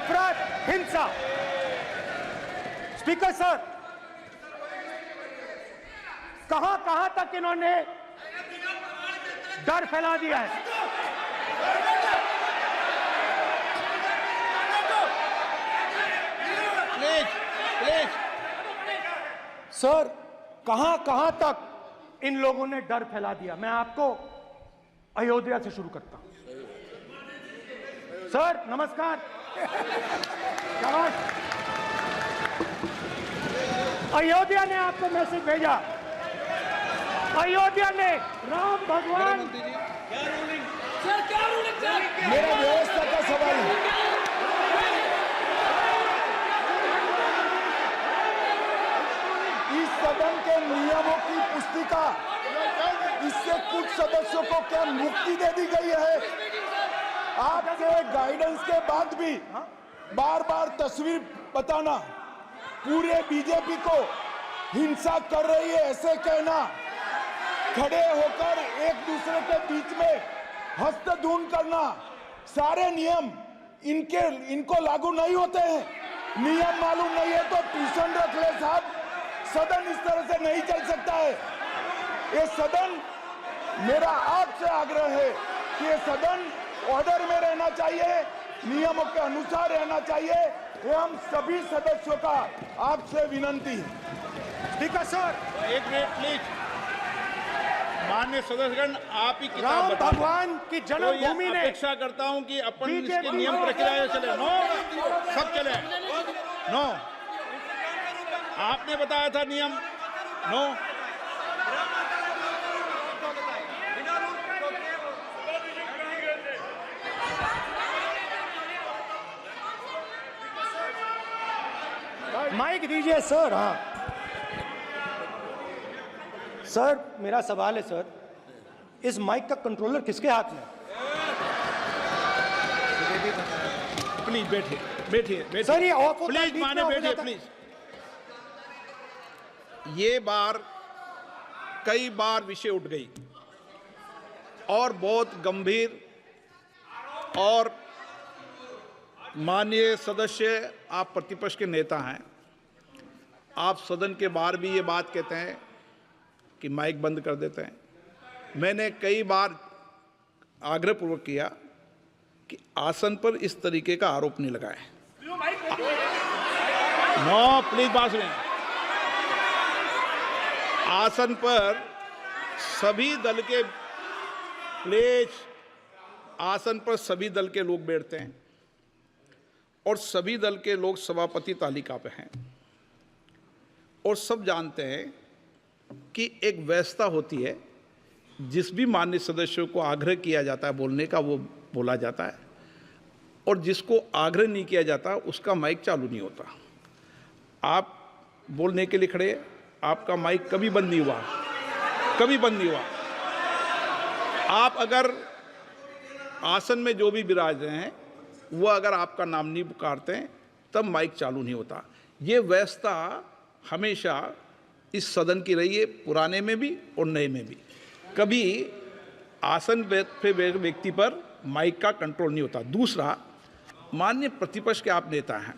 नफरत, हिंसा। Speaker sir, कहां कहां तक इन्होंने डर फैला दिया है? प्लीज सर, कहां कहां तक इन लोगों ने डर फैला दिया? मैं आपको अयोध्या से शुरू करता हूं। सर नमस्कार। अयोध्या ने आपको मैसेज भेजा। अयोध्या ने राम भगवान। मेरा व्यवस्था का सवाल है। इस सदन के नियमों की पुस्तिका, इससे कुछ सदस्यों को क्या मुक्ति दे दी गई है? आपके गाइडेंस के बाद भी बार बार तस्वीर बताना, पूरे बीजेपी को हिंसा कर रही है ऐसे कहना, खड़े होकर एक दूसरे के बीच में हस्तधून करना, सारे नियम इनको लागू नहीं होते हैं। नियम मालूम नहीं है तो ट्यूशन रख ले साहब। सदन इस तरह से नहीं चल सकता है। ये सदन, मेरा आपसे आग्रह है कि ये सदन ऑर्डर में रहना चाहिए, नियमों के अनुसार रहना चाहिए। ये हम सभी सदस्यों का आपसे विनंती है। स्पीकर सर, एक मिनट प्लीज। माननीय सदस्यगण, आप ही किताब राम बताओ। भगवान की जन्मभूमि तो ने अपेक्षा करता हूं कि अपन इसके नियम प्रक्रिया चले। नो, सब चले। नो, आपने बताया था नियम। नो, माइक दीजिए सर। हाँ सर, मेरा सवाल है सर, इस माइक का कंट्रोलर किसके हाथ में? प्लीज बैठिए बैठिए सर ये ऑफ होता है, प्लीज बीच में माने ऑफ हो बैठिए जाता है। प्लीज। ये बार कई बार विषय उठ गई और बहुत गंभीर, और माननीय सदस्य, आप प्रतिपक्ष के नेता हैं, आप सदन के बाहर भी ये बात कहते हैं कि माइक बंद कर देते हैं। मैंने कई बार आग्रहपूर्वक किया कि आसन पर इस तरीके का आरोप नहीं लगाएं। नो, प्लीज बात सुनिए। आसन पर सभी दल के, प्लीज, आसन पर सभी दल के लोग बैठते हैं और सभी दल के लोग सभापति तालिका पे हैं, और सब जानते हैं कि एक व्यवस्था होती है, जिस भी माननीय सदस्यों को आग्रह किया जाता है बोलने का वो बोला जाता है, और जिसको आग्रह नहीं किया जाता उसका माइक चालू नहीं होता। आप बोलने के लिए खड़े, आपका माइक कभी बंद नहीं हुआ, कभी बंद नहीं हुआ। आप अगर आसन में जो भी विराज रहे हैं वो अगर आपका नाम नहीं पुकारते हैं तब माइक चालू नहीं होता। ये व्यवस्था हमेशा इस सदन की रही है, पुराने में भी और नए में भी। कभी आसन पे व्यक्ति पर माइक का कंट्रोल नहीं होता। दूसरा, माननीय प्रतिपक्ष के आप नेता हैं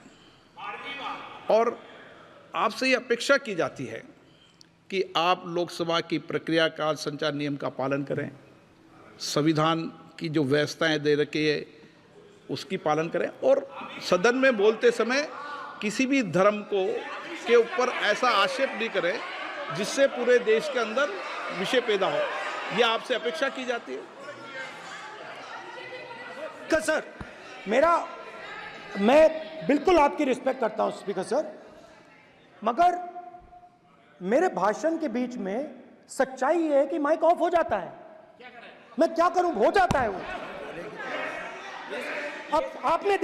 और आपसे ये अपेक्षा की जाती है कि आप लोकसभा की प्रक्रिया काल संचार नियम का पालन करें, संविधान की जो व्यवस्थाएं दे रखी है उसकी पालन करें, और सदन में बोलते समय किसी भी धर्म को के ऊपर ऐसा आक्षेप नहीं करें जिससे पूरे देश के अंदर विषय पैदा हो। यह आपसे अपेक्षा की जाती है। सर, मैं बिल्कुल आपकी रिस्पेक्ट करता हूं स्पीकर सर, मगर मेरे भाषण के बीच में सच्चाई ये है कि माइक ऑफ हो जाता है। मैं क्या करूं, हो जाता है वो। अब आपने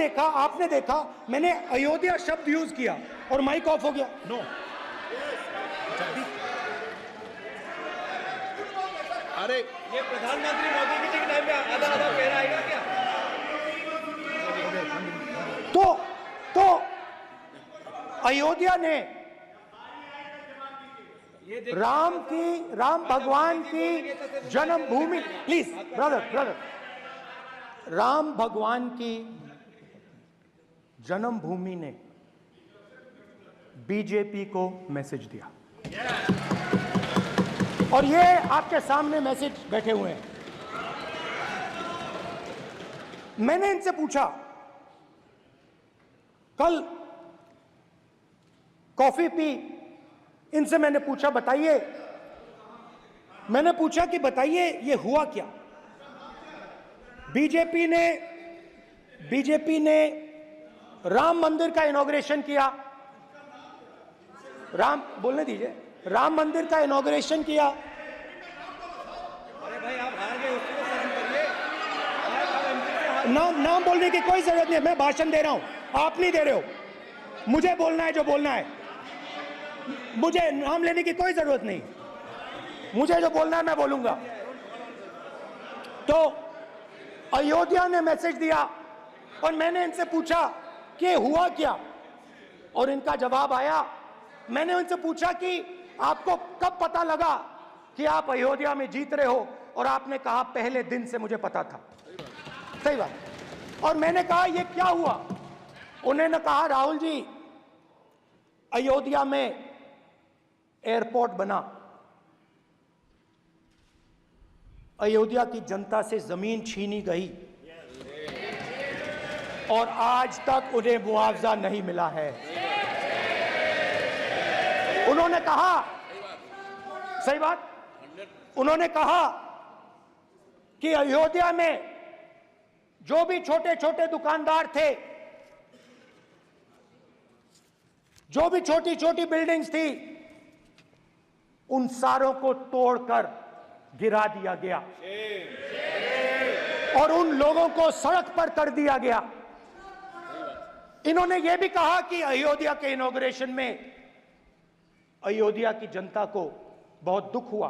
देखा मैंने अयोध्या शब्द यूज किया और माइक ऑफ हो गया। नो, अरे ये प्रधानमंत्री मोदी जी के टाइम में आधा आधा पैर आएगा क्या? तो अयोध्या ने राम भगवान की जन्मभूमि, प्लीज ब्रदर, राम भगवान की जन्मभूमि ने बीजेपी को मैसेज दिया और ये आपके सामने मैसेज बैठे हुए हैं। मैंने इनसे पूछा, कल कॉफी पी, इनसे मैंने पूछा बताइए, मैंने पूछा कि बताइए ये हुआ क्या। बीजेपी ने राम मंदिर का इनॉग्रेशन किया, बोलने दीजिए, राम मंदिर का इनॉग्रेशन किया। अरे भाई आप हार गए, उसको सहन करिए। नाम बोलने की कोई जरूरत नहीं है, मैं भाषण दे रहा हूं, आप नहीं दे रहे हो। मुझे बोलना है जो बोलना है, मुझे नाम लेने की कोई जरूरत नहीं, मुझे जो बोलना है मैं बोलूंगा। तो अयोध्या ने मैसेज दिया और मैंने इनसे पूछा कि हुआ क्या, और इनका जवाब आया। मैंने उनसे पूछा कि आपको कब पता लगा कि आप अयोध्या में जीत रहे हो, और आपने कहा पहले दिन से मुझे पता था। सही बात। और मैंने कहा ये क्या हुआ, उन्होंने कहा राहुल जी अयोध्या में एयरपोर्ट बना, अयोध्या की जनता से जमीन छीनी गई और आज तक उन्हें मुआवजा नहीं मिला है। उन्होंने कहा, सही बात, उन्होंने कहा कि अयोध्या में जो भी छोटे छोटे दुकानदार थे, जो भी छोटी छोटी बिल्डिंग्स थी, उन सारों को तोड़कर गिरा दिया गया और उन लोगों को सड़क पर कर दिया गया। इन्होंने यह भी कहा कि अयोध्या के इनॉग्रेशन में अयोध्या की जनता को बहुत दुख हुआ,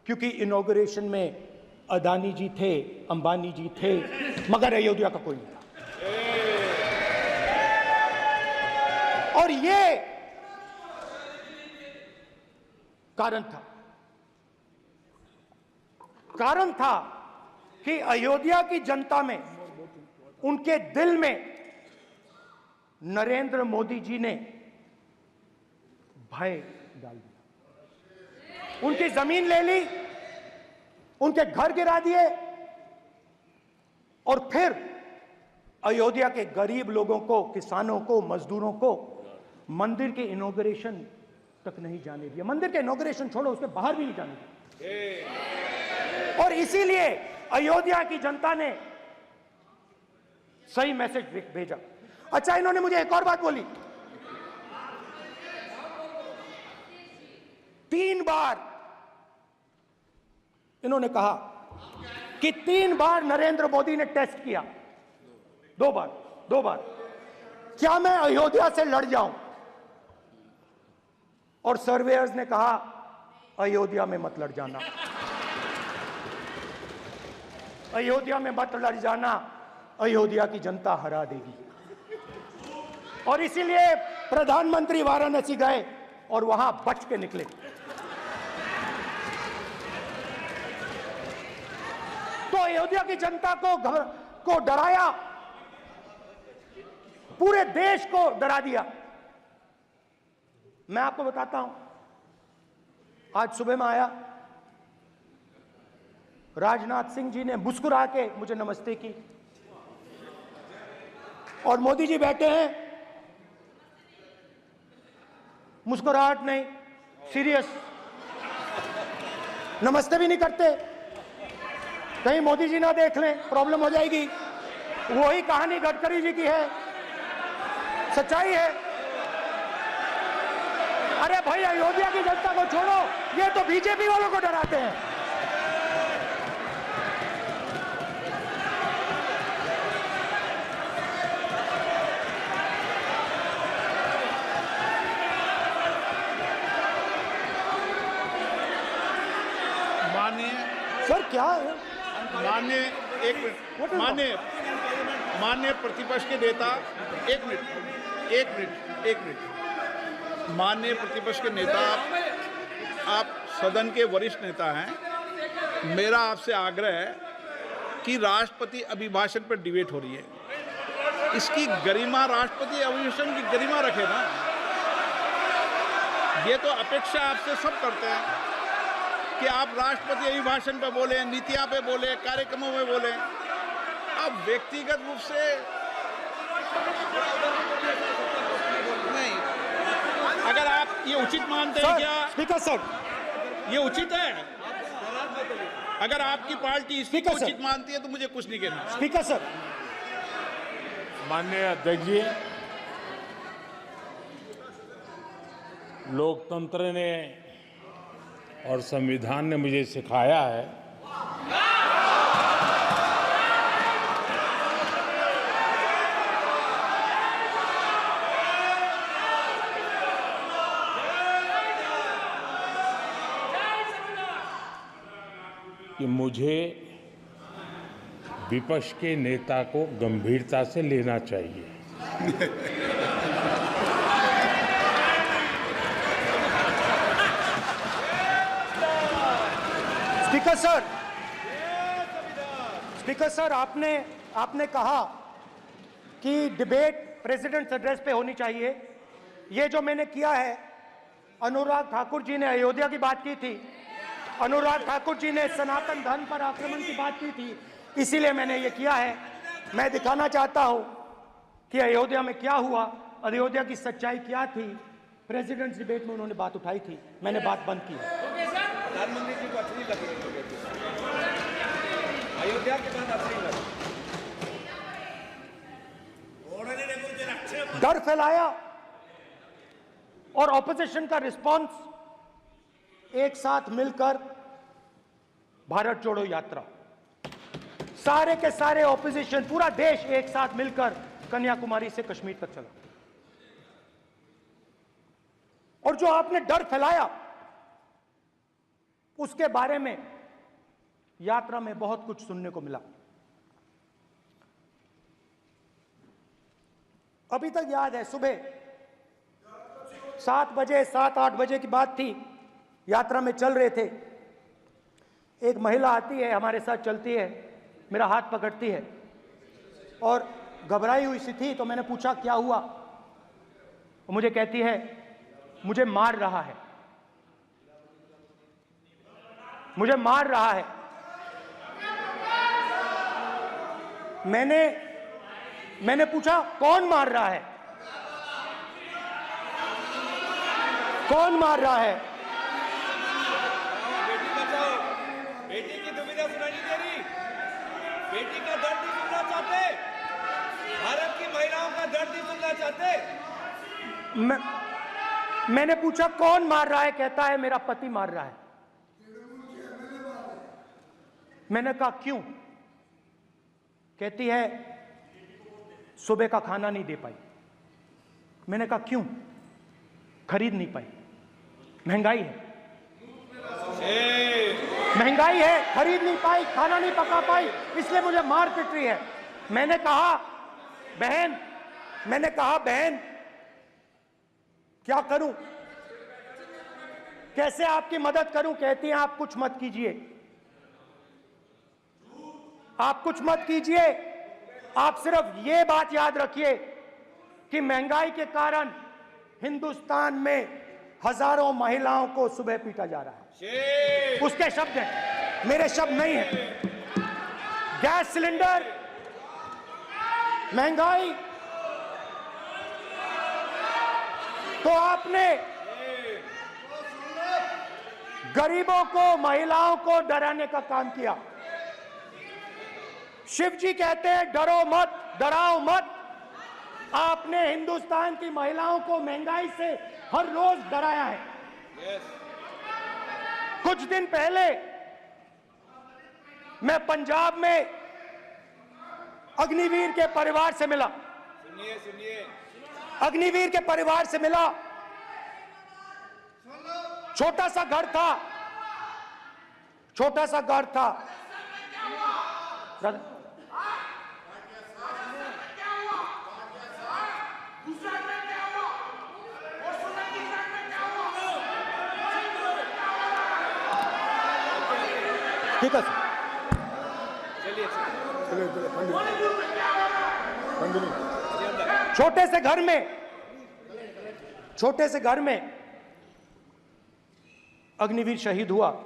क्योंकि इनॉग्रेशन में अदानी जी थे, अंबानी जी थे, मगर अयोध्या का कोई नहीं था। और ये कारण था कि अयोध्या की जनता में, उनके दिल में नरेंद्र मोदी जी ने भय डाल दिया। उनकी जमीन ले ली, उनके घर गिरा दिए और फिर अयोध्या के गरीब लोगों को, किसानों को, मजदूरों को मंदिर के इनॉग्रेशन तक नहीं जाने दिया। मंदिर के इनॉग्रेशन छोड़ो, उसके बाहर भी नहीं जाने दिया। और इसीलिए अयोध्या की जनता ने सही मैसेज भेजा। अच्छा, इन्होंने मुझे एक और बात बोली, 3 बार इन्होंने कहा कि 3 बार नरेंद्र मोदी ने टेस्ट किया, 2 बार क्या मैं अयोध्या से लड़ जाऊं, और सर्वेयर्स ने कहा अयोध्या में मत लड़ जाना, अयोध्या में मत लड़ जाना, अयोध्या की जनता हरा देगी। और इसीलिए प्रधानमंत्री वाराणसी गए और वहां बच के निकले। तो अयोध्या की जनता को डराया, पूरे देश को डरा दिया। मैं आपको बताता हूं, आज सुबह में आया, राजनाथ सिंह जी ने मुस्कुरा के मुझे नमस्ते की, और मोदी जी बैठे हैं, मुस्कुराहट नहीं, सीरियस, नमस्ते भी नहीं करते, कहीं मोदी जी ना देख लें, प्रॉब्लम हो जाएगी। वही कहानी गडकरी जी की है, सच्चाई है। अरे भाई, अयोध्या की जनता को छोड़ो, ये तो बीजेपी वालों को डराते हैं। सर क्या है? माननीय प्रतिपक्ष के नेता, एक मिनट, माननीय प्रतिपक्ष के नेता, आप सदन के वरिष्ठ नेता हैं। मेरा आपसे आग्रह है कि राष्ट्रपति अभिभाषण पर डिबेट हो रही है, इसकी गरिमा, राष्ट्रपति अभिभाषण की गरिमा रखे ना। ये तो अपेक्षा आपसे सब करते हैं कि आप राष्ट्रपति अभिभाषण पे बोले, नीतियां पे बोले, कार्यक्रमों में बोले। आप व्यक्तिगत रूप से नहीं। अगर आप ये उचित मानते हैं क्या? स्पीकर सर, ये उचित है? अगर आपकी पार्टी इसको स्पीकर सर। उचित मानती है तो मुझे कुछ नहीं कहना। स्पीकर सर, माननीय अध्यक्ष जी, लोकतंत्र ने और संविधान ने मुझे सिखाया है कि मुझे विपक्ष के नेता को गंभीरता से लेना चाहिए। स्पीकर सर, आपने कहा कि डिबेट प्रेसिडेंट्स एड्रेस पे होनी चाहिए। ये जो मैंने किया है, अनुराग ठाकुर जी ने अयोध्या की बात की थी, अनुराग ठाकुर जी ने सनातन धर्म पर आक्रमण की बात की थी, इसीलिए मैंने ये किया है। मैं दिखाना चाहता हूं कि अयोध्या में क्या हुआ, अयोध्या की सच्चाई क्या थी। प्रेसिडेंट्स डिबेट में उन्होंने बात उठाई थी, मैंने बात बंद की। प्रधानमंत्री जी को अच्छी लगी अयोध्या के बाद अच्छी लगी। डर फैलाया और ऑपोजिशन का रिस्पांस एक साथ मिलकर भारत जोड़ो यात्रा, सारे के सारे ऑपोजिशन, पूरा देश एक साथ मिलकर कन्याकुमारी से कश्मीर तक चला। और जो आपने डर फैलाया उसके बारे में यात्रा में बहुत कुछ सुनने को मिला। अभी तक याद है, सुबह 7 बजे 7-8 बजे की बात थी, यात्रा में चल रहे थे। एक महिला आती है, हमारे साथ चलती है, मेरा हाथ पकड़ती है और घबराई हुई सी थी। तो मैंने पूछा क्या हुआ, वो मुझे कहती है मुझे मार रहा है, मुझे मार रहा है। मैंने पूछा कौन मार रहा है, कौन मार रहा है? बेटी बचाओ, बेटी की दुविधा सुनाई नहीं दे रही, बेटी का दर्द नहीं सुनना चाहते, भारत की महिलाओं का दर्द नहीं सुनना चाहते। मैंने पूछा कौन मार रहा है, कहता है मेरा पति मार रहा है। मैंने कहा क्यों? कहती है सुबह का खाना नहीं दे पाई। मैंने कहा क्यों? खरीद नहीं पाई, महंगाई है, महंगाई है, खरीद नहीं पाई, खाना नहीं पका पाई, इसलिए मुझे मार पिट रही है। मैंने कहा बहन क्या करूं, कैसे आपकी मदद करूं? कहती हैं आप कुछ मत कीजिए, आप कुछ मत कीजिए, आप सिर्फ ये बात याद रखिए कि महंगाई के कारण हिंदुस्तान में हजारों महिलाओं को सुबह पीटा जा रहा है। उसके शब्द हैं, मेरे शब्द नहीं है। गैस सिलेंडर, महंगाई, तो आपने गरीबों को, महिलाओं को डराने का काम किया। शिव जी कहते हैं डरो मत, डराओ मत। आपने हिंदुस्तान की महिलाओं को महंगाई से हर रोज डराया है। कुछ दिन पहले मैं पंजाब में अग्निवीर के परिवार से मिला, सुनिए अग्निवीर के परिवार से मिला। छोटा सा घर था, छोटा सा घर था। ठीक है सर, चलिए कंटिन्यू। छोटे से घर में अग्निवीर शहीद हुआ,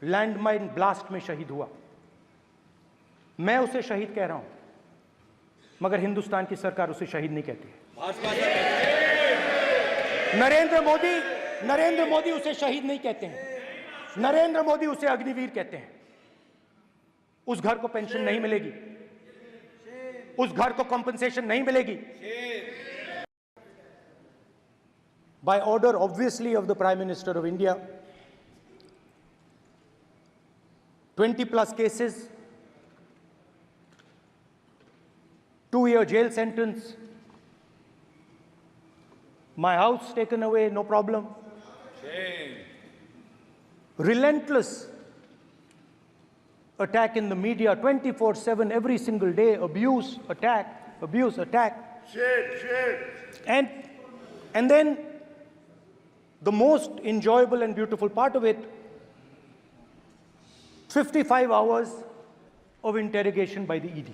लैंडमाइन ब्लास्ट में शहीद हुआ। मैं उसे शहीद कह रहा हूं, मगर हिंदुस्तान की सरकार उसे शहीद नहीं कहती है। नरेंद्र मोदी उसे शहीद नहीं कहते हैं, नरेंद्र मोदी उसे अग्निवीर कहते हैं। उस घर को पेंशन नहीं मिलेगी, उस घर को कंपनसेशन नहीं मिलेगी। By order, obviously, of the Prime Minister of India, 20+ cases, 2-year jail sentence, my house taken away, no problem. Relentless attack in the media, 24/7, every single day, abuse, attack. And then the most enjoyable and beautiful part of it, 55 hours of interrogation by the ED.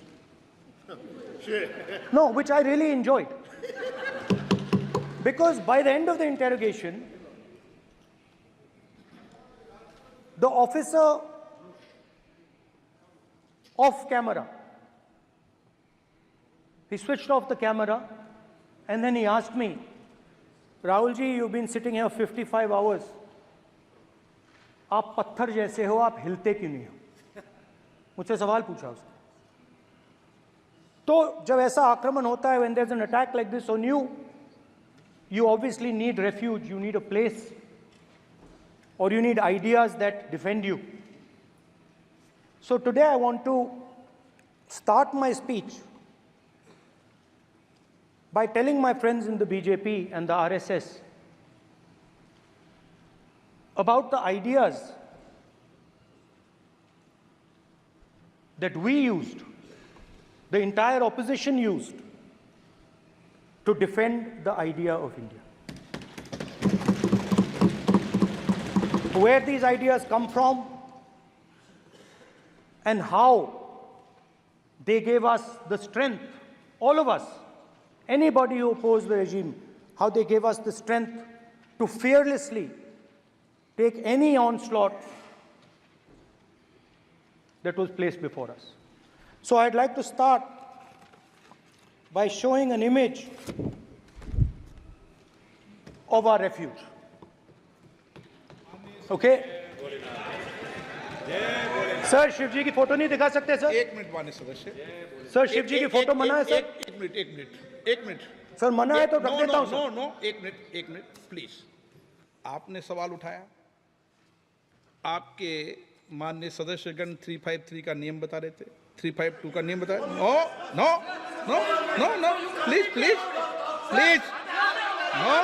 No, which I really enjoyed. Because by the end of the interrogation, the officer off camera, he switched off the camera and then he asked me, Rahul ji, you've been sitting here 55 hours. आप पत्थर जैसे हो, आप हिलते क्यों नहीं हो? मुझसे सवाल पूछा उसने। तो जब ऐसा आक्रमण होता है, when there's an attack like this on you, you obviously need refuge, you need a place, or you need ideas that defend you. So today I want to start my speech by telling my friends in the BJP and the RSS about the ideas that we used, the entire opposition used, to defend the idea of India. Where these ideas come from and how they gave us the strength, all of us, anybody who opposed the regime, how they gave us the strength to fearlessly take any onslaught that was placed before us. So I'd like to start by showing an image of our refuge. Okay? Sir Shiv ji की photo नहीं दिखा सकते sir? एक minute माननीय सदस्य। Sir Shiv ji की photo मना है सर? एक मिनट सर मना है तो रख देता हूं सर। नो, एक मिनट प्लीज। आपने सवाल उठाया, आपके माननीय सदस्यगण 353 का नियम बता रहे थे, 352 का नियम बताया। No, please no.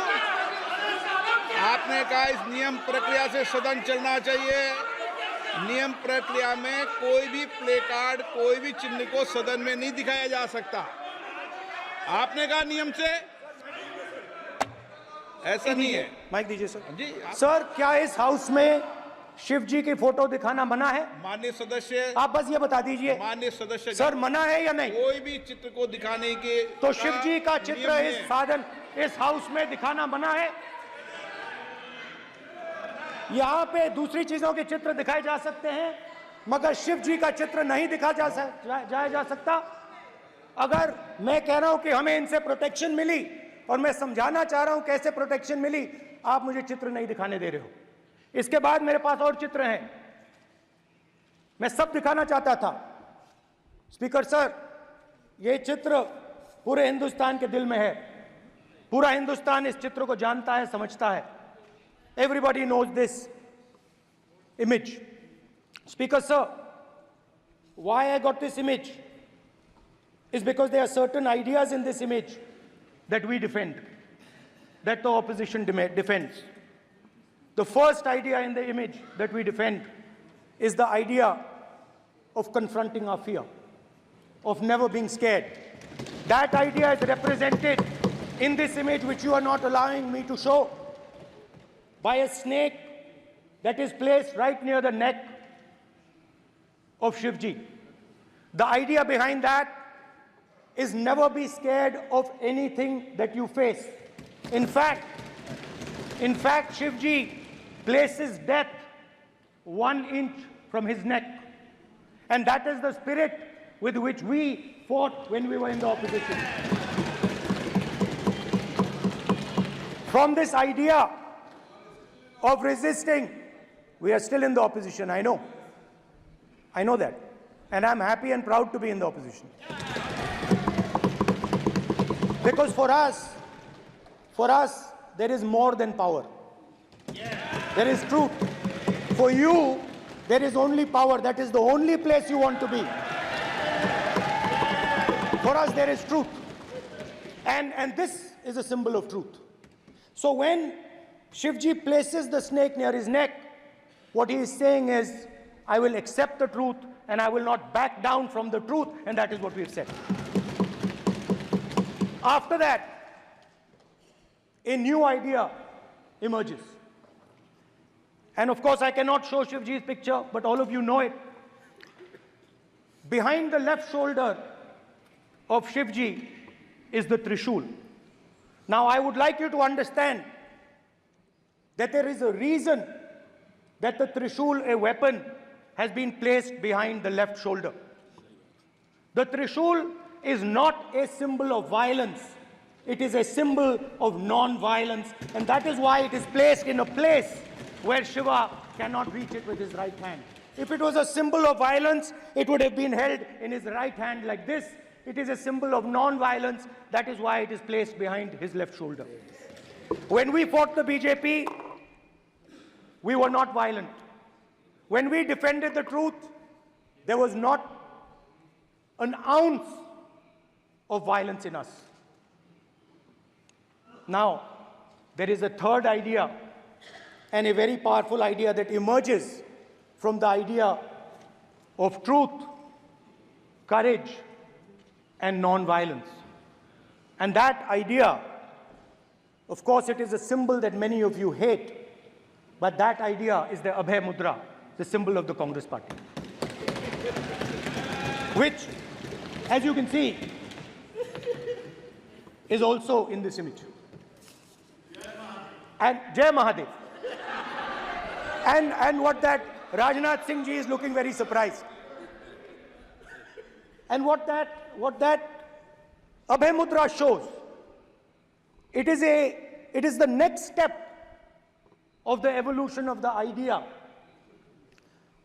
आपने कहा इस नियम प्रक्रिया से सदन चलना चाहिए। नियम प्रक्रिया में कोई भी प्ले कार्ड, कोई भी चिन्ह को सदन में नहीं दिखाया जा सकता। आपने कहा नियम से, ऐसा नहीं है। माइक दीजिए सर। जी सर क्या इस हाउस में शिव जी की फोटो दिखाना मना है? माननीय सदस्य, आप बस ये बता दीजिए। माननीय सदस्य सर मना है या नहीं? कोई भी चित्र को दिखाने के तो शिव जी का चित्र नियम इस है। साधन इस हाउस में दिखाना मना है? यहाँ पे दूसरी चीजों के चित्र दिखाए जा सकते हैं, मगर शिव जी का चित्र नहीं दिखाया जा सकता। अगर मैं कह रहा हूं कि हमें इनसे प्रोटेक्शन मिली, और मैं समझाना चाह रहा हूं कैसे प्रोटेक्शन मिली, आप मुझे चित्र नहीं दिखाने दे रहे हो। इसके बाद मेरे पास और चित्र हैं, मैं सब दिखाना चाहता था। स्पीकर सर, ये चित्र पूरे हिंदुस्तान के दिल में है। पूरा हिंदुस्तान इस चित्र को जानता है, समझता है। Everybody knows this image. Speaker sir, why I got this image is because there are certain ideas in this image that we defend, that the opposition defends. The first idea in the image that we defend is the idea of confronting our fear, of never being scared. That idea is represented in this image, which you are not allowing me to show, by a snake that is placed right near the neck of Shivji. The idea behind that is never be scared of anything that you face. In fact, Shivji places death 1 inch from his neck. And that is the spirit with which we fought when we were in the opposition. From this idea of resisting, we are still in the opposition, I know. I know that. And I'm happy and proud to be in the opposition. Because for us, there is more than power. There is truth. For you, there is only power. That is the only place you want to be. For us, there is truth. And this is a symbol of truth. So when Shivji places the snake near his neck, what he is saying is, I will accept the truth and I will not back down from the truth, and that is what we've said. After that, a new idea emerges. And of course, I cannot show Shivji's picture, but all of you know it. Behind the left shoulder of Shivji is the Trishul. Now, I would like you to understand that there is a reason that the Trishul, a weapon, has been placed behind the left shoulder. The Trishul is not a symbol of violence. It is a symbol of non-violence, and that is why it is placed in a place where Shiva cannot reach it with his right hand. If it was a symbol of violence, it would have been held in his right hand like this. It is a symbol of non-violence. That is why it is placed behind his left shoulder. When we fought the BJP, we were not violent. When we defended the truth, there was not an ounce of violence in us. Now, there is a third idea, and a very powerful idea that emerges from the idea of truth, courage, and non-violence. And that idea, of course, it is a symbol that many of you hate, but that idea is the Abhay Mudra, the symbol of the Congress Party, which, as you can see, is also in this image. And Jai Mahadev. And what that Rajnath Singh ji is looking very surprised. And what that Abhay Mudra shows, it is the next step of the evolution of the idea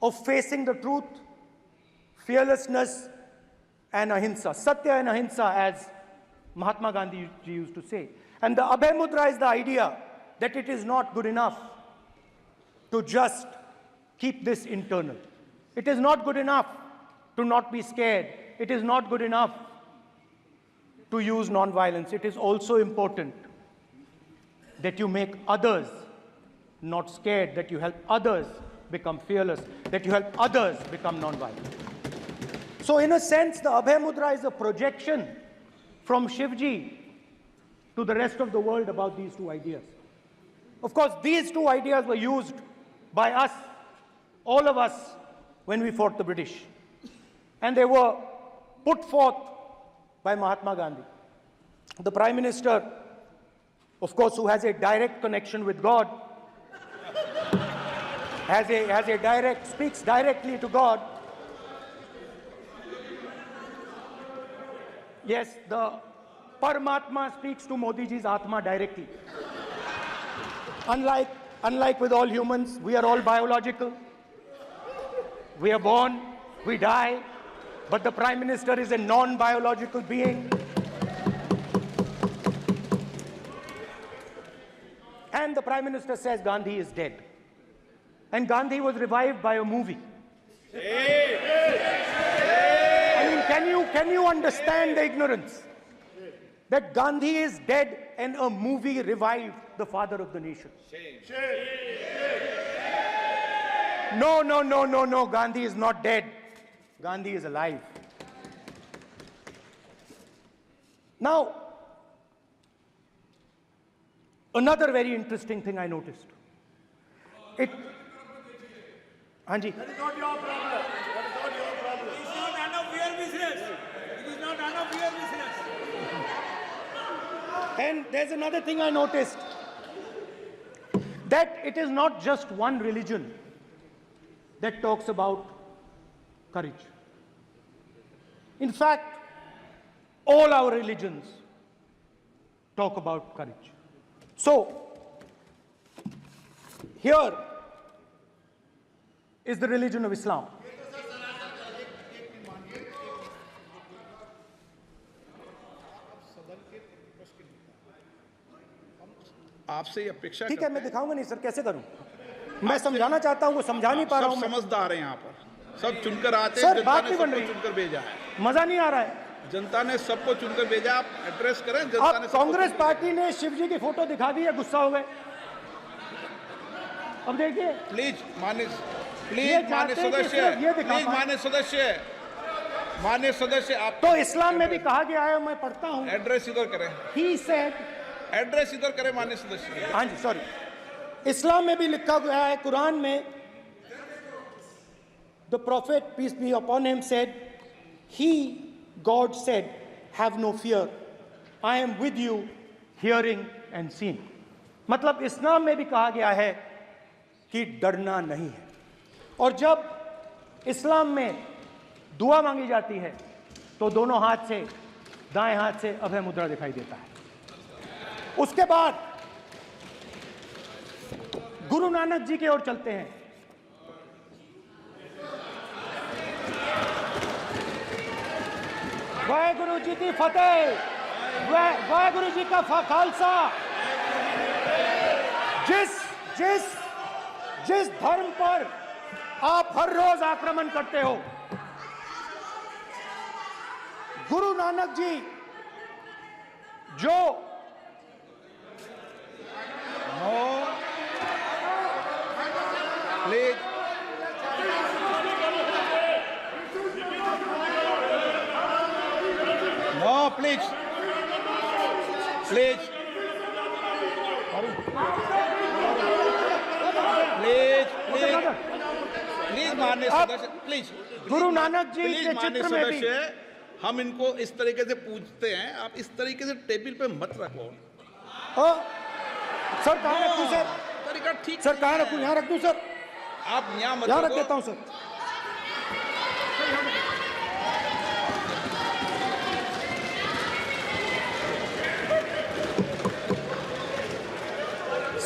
of facing the truth, fearlessness, and ahimsa. Satya and ahimsa, as Mahatma Gandhi used to say. And the Abhay Mudra is the idea that it is not good enough to just keep this internal. It is not good enough to not be scared. It is not good enough to use non-violence. It is also important that you make others not scared, that you help others become fearless, that you help others become non-violent. So in a sense, the Abhay Mudra is a projection from Shivji to the rest of the world about these two ideas. Of course, these two ideas were used by us, all of us, when we fought the British. And they were put forth by Mahatma Gandhi. The Prime Minister, of course, who has a direct connection with God, speaks directly to God. Yes, the Paramatma speaks to Modi ji's Atma directly. Unlike with all humans, we are all biological. We are born, we die, but the Prime Minister is a non-biological being. And the Prime Minister says Gandhi is dead. And Gandhi was revived by a movie. I mean, can you understand the ignorance? That Gandhi is dead and a movie revived the father of the nation. No, Gandhi is not dead. Gandhi is alive. Now, another very interesting thing I noticed. Hanji. That is not your problem. That is not your problem. It is not none of your business. It is not none of your business. And there's another thing I noticed, that it is not just one religion that talks about courage. In fact, all our religions talk about courage. So, here is the religion of Islam. आपसे ये अपेक्षा ठीक है, करते मैं हैं। दिखाऊंगा नहीं सर, कैसे करूं? मैं समझाना चाहता हूं, वो समझा नहीं पा रहा सब हूं मैं। समझदार हैं यहाँ पर, सब चुनकर आते हैं। सर, जनता बात ने नहीं बन सबको रही। चुनकर भेजा है, मजा नहीं आ रहा है। जनता ने सबको चुनकर भेजा। आप एड्रेस करें, जनता अब ने सबको कांग्रेस चुनकर पार्टी ने शिव जी की फोटो दिखा दी है, गुस्सा हो गए। अब देखिए, प्लीज मान्य ये प्लीज मान्य चाहते हैं कि सदस्य, सिर्फ ये दिखा प्लीज पाएं। मान्य सदस्य आप तो इस्लाम में भी कहा गया है, मैं पढ़ता हूं, एड्रेस इधर करें, ही सेड, एड्रेस इधर करें मान्य सदस्य। हाँ जी सॉरी, इस्लाम में भी लिखा गया है, कुरान में, the prophet peace be upon him said, he god said, have no fear, I am with you hearing and seeing. मतलब इस्लाम में भी कहा गया है कि डरना नहीं है। और जब इस्लाम में दुआ मांगी जाती है तो दोनों हाथ से, दाएं हाथ से अभय मुद्रा दिखाई देता है। उसके बाद गुरु नानक जी की ओर चलते हैं। वाहेगुरु जी की फतेह, वाहेगुरु जी का खालसा। जिस धर्म पर आप हर रोज आक्रमण करते हो, गुरु नानक जी जो please no, please please please please please मान्य सदस्य, please Guru Nanak ji please के मान्य चित्र में भी, सदस्य, हम इनको इस तरीके से पूछते हैं, आप इस तरीके से टेबल पे मत रखो। सर कहाँ रखूं सर? तरीका ठीक सर कहाँ नहीं रखूं? है। यहाँ रख दूं सर? आप यहाँ मत यहाँ रख रखो। देता हूं सर।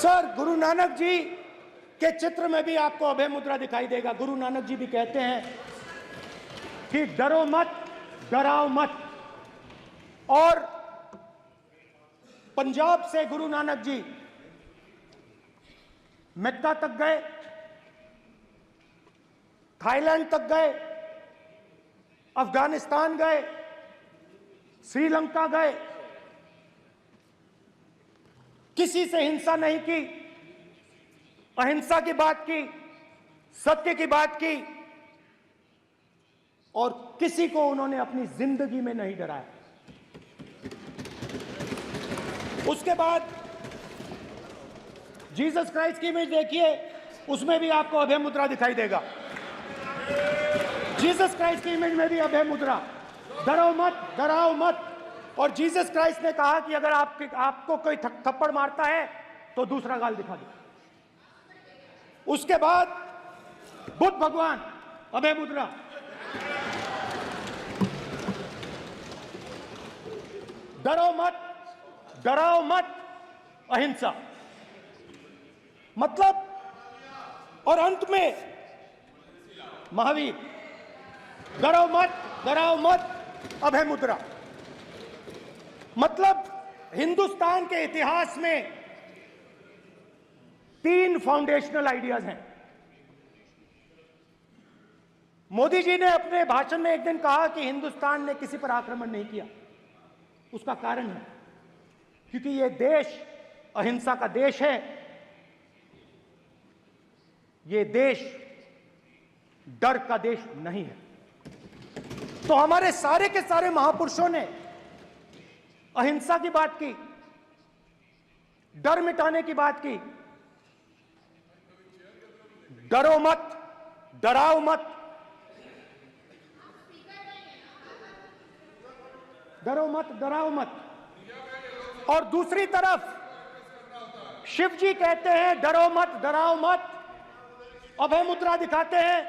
सर गुरु नानक जी के चित्र में भी आपको अभय मुद्रा दिखाई देगा। गुरु नानक जी भी कहते हैं कि डरो मत, डराओ मत। और पंजाब से गुरु नानक जी मक्का तक गए, थाईलैंड तक गए, अफगानिस्तान गए, श्रीलंका गए, किसी से हिंसा नहीं की, अहिंसा की बात की, सत्य की बात की, और किसी को उन्होंने अपनी जिंदगी में नहीं डराया। उसके बाद जीसस क्राइस्ट की इमेज देखिए, उसमें भी आपको अभय मुद्रा दिखाई देगा। जीसस क्राइस्ट की इमेज में भी अभय मुद्रा, डरो मत, डराओ मत। और जीसस क्राइस्ट ने कहा कि अगर आपको कोई थप्पड़ मारता है तो दूसरा गाल दिखा दो। उसके बाद बुद्ध भगवान, अभय मुद्रा। डरो मत, डराओ मत, अहिंसा। मतलब, और अंत में महावीर, डरो मत, डराओ मत, अभय मुद्रा। मतलब हिंदुस्तान के इतिहास में 3 फाउंडेशनल आइडियाज हैं। मोदी जी ने अपने भाषण में एक दिन कहा कि हिंदुस्तान ने किसी पर आक्रमण नहीं किया। उसका कारण है क्योंकि यह देश अहिंसा का देश है, यह देश डर का देश नहीं है। तो हमारे सारे के सारे महापुरुषों ने अहिंसा की बात की, डर मिटाने की बात की। डरो मत, डराओ मत। डरो मत, डराओ मत। और दूसरी तरफ शिव जी कहते हैं डरो मत, डराओ मत, अभय मुद्रा दिखाते हैं,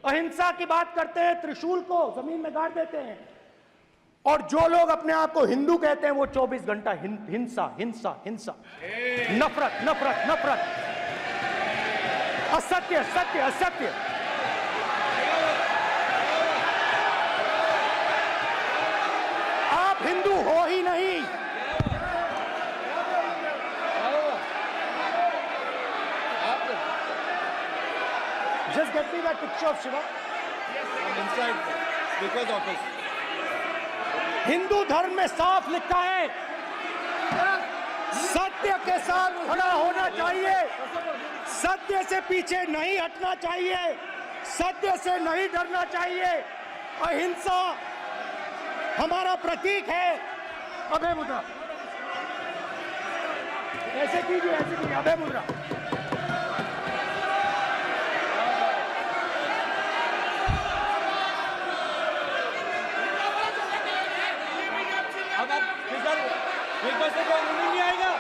अहिंसा की बात करते हैं, त्रिशूल को जमीन में गाड़ देते हैं। और जो लोग अपने आप को हिंदू कहते हैं वो 24 घंटा हिंसा हिंसा हिंसा, नफरत नफरत नफरत, असत्य सत्य असत्य। आप हिंदू हो ही नहीं। Just get me that picture of Shiva. inside because of his Hindu धर्म में साफ लिखा है सत्य के साथ खड़ा होना चाहिए, सत्य से पीछे नहीं हटना चाहिए, सत्य से नहीं डरना चाहिए। अहिंसा हमारा प्रतीक है। अभय मुद्रा ऐसे कीजिए, ऐसे कीजिए, अभय मुद्रा। स्पीकर से कोई रूलिंग नहीं आएगा।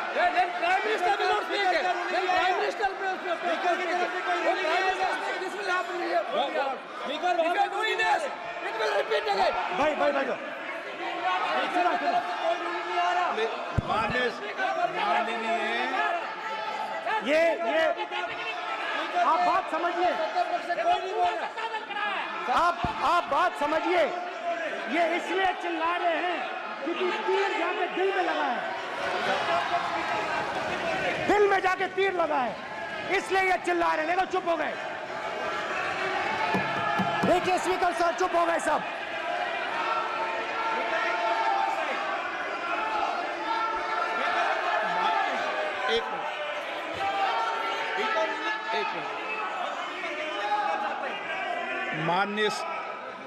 Prime minister will not speak it. Then prime minister speaker से कोई रूलिंग नहीं आएगा। This will happen here. Speaker if you are doing this, it will repeat again. भाई भाई भाई चला चला। कोई रूलिंग नहीं आ रहा। ये आप बात समझिए, कोई नहीं बोल रहा। आप बात समझिए। ये इसलिए चिल्ला रहे हैं क्योंकि तीर जाके दिल में लगा है, दिल में जाके तीर लगा है, इसलिए ये चिल्ला रहे हैं। देखो चुप हो गए, देखिए स्पीकर साहब चुप हो गए सब। माननीय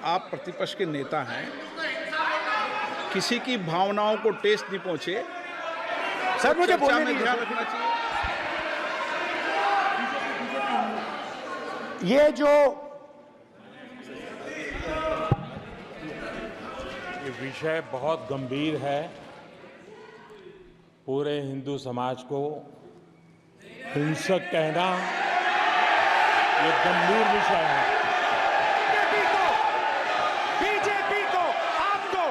आप प्रतिपक्ष के नेता हैं, किसी की भावनाओं को ठेस नहीं पहुंचे, सर मुझे चर्चा बोलने में दीजिए। ध्यान रखना चाहिए। ये जो ये विषय बहुत गंभीर है। पूरे हिंदू समाज को हिंसक कहना ये गंभीर विषय है। बीजेपी को आपको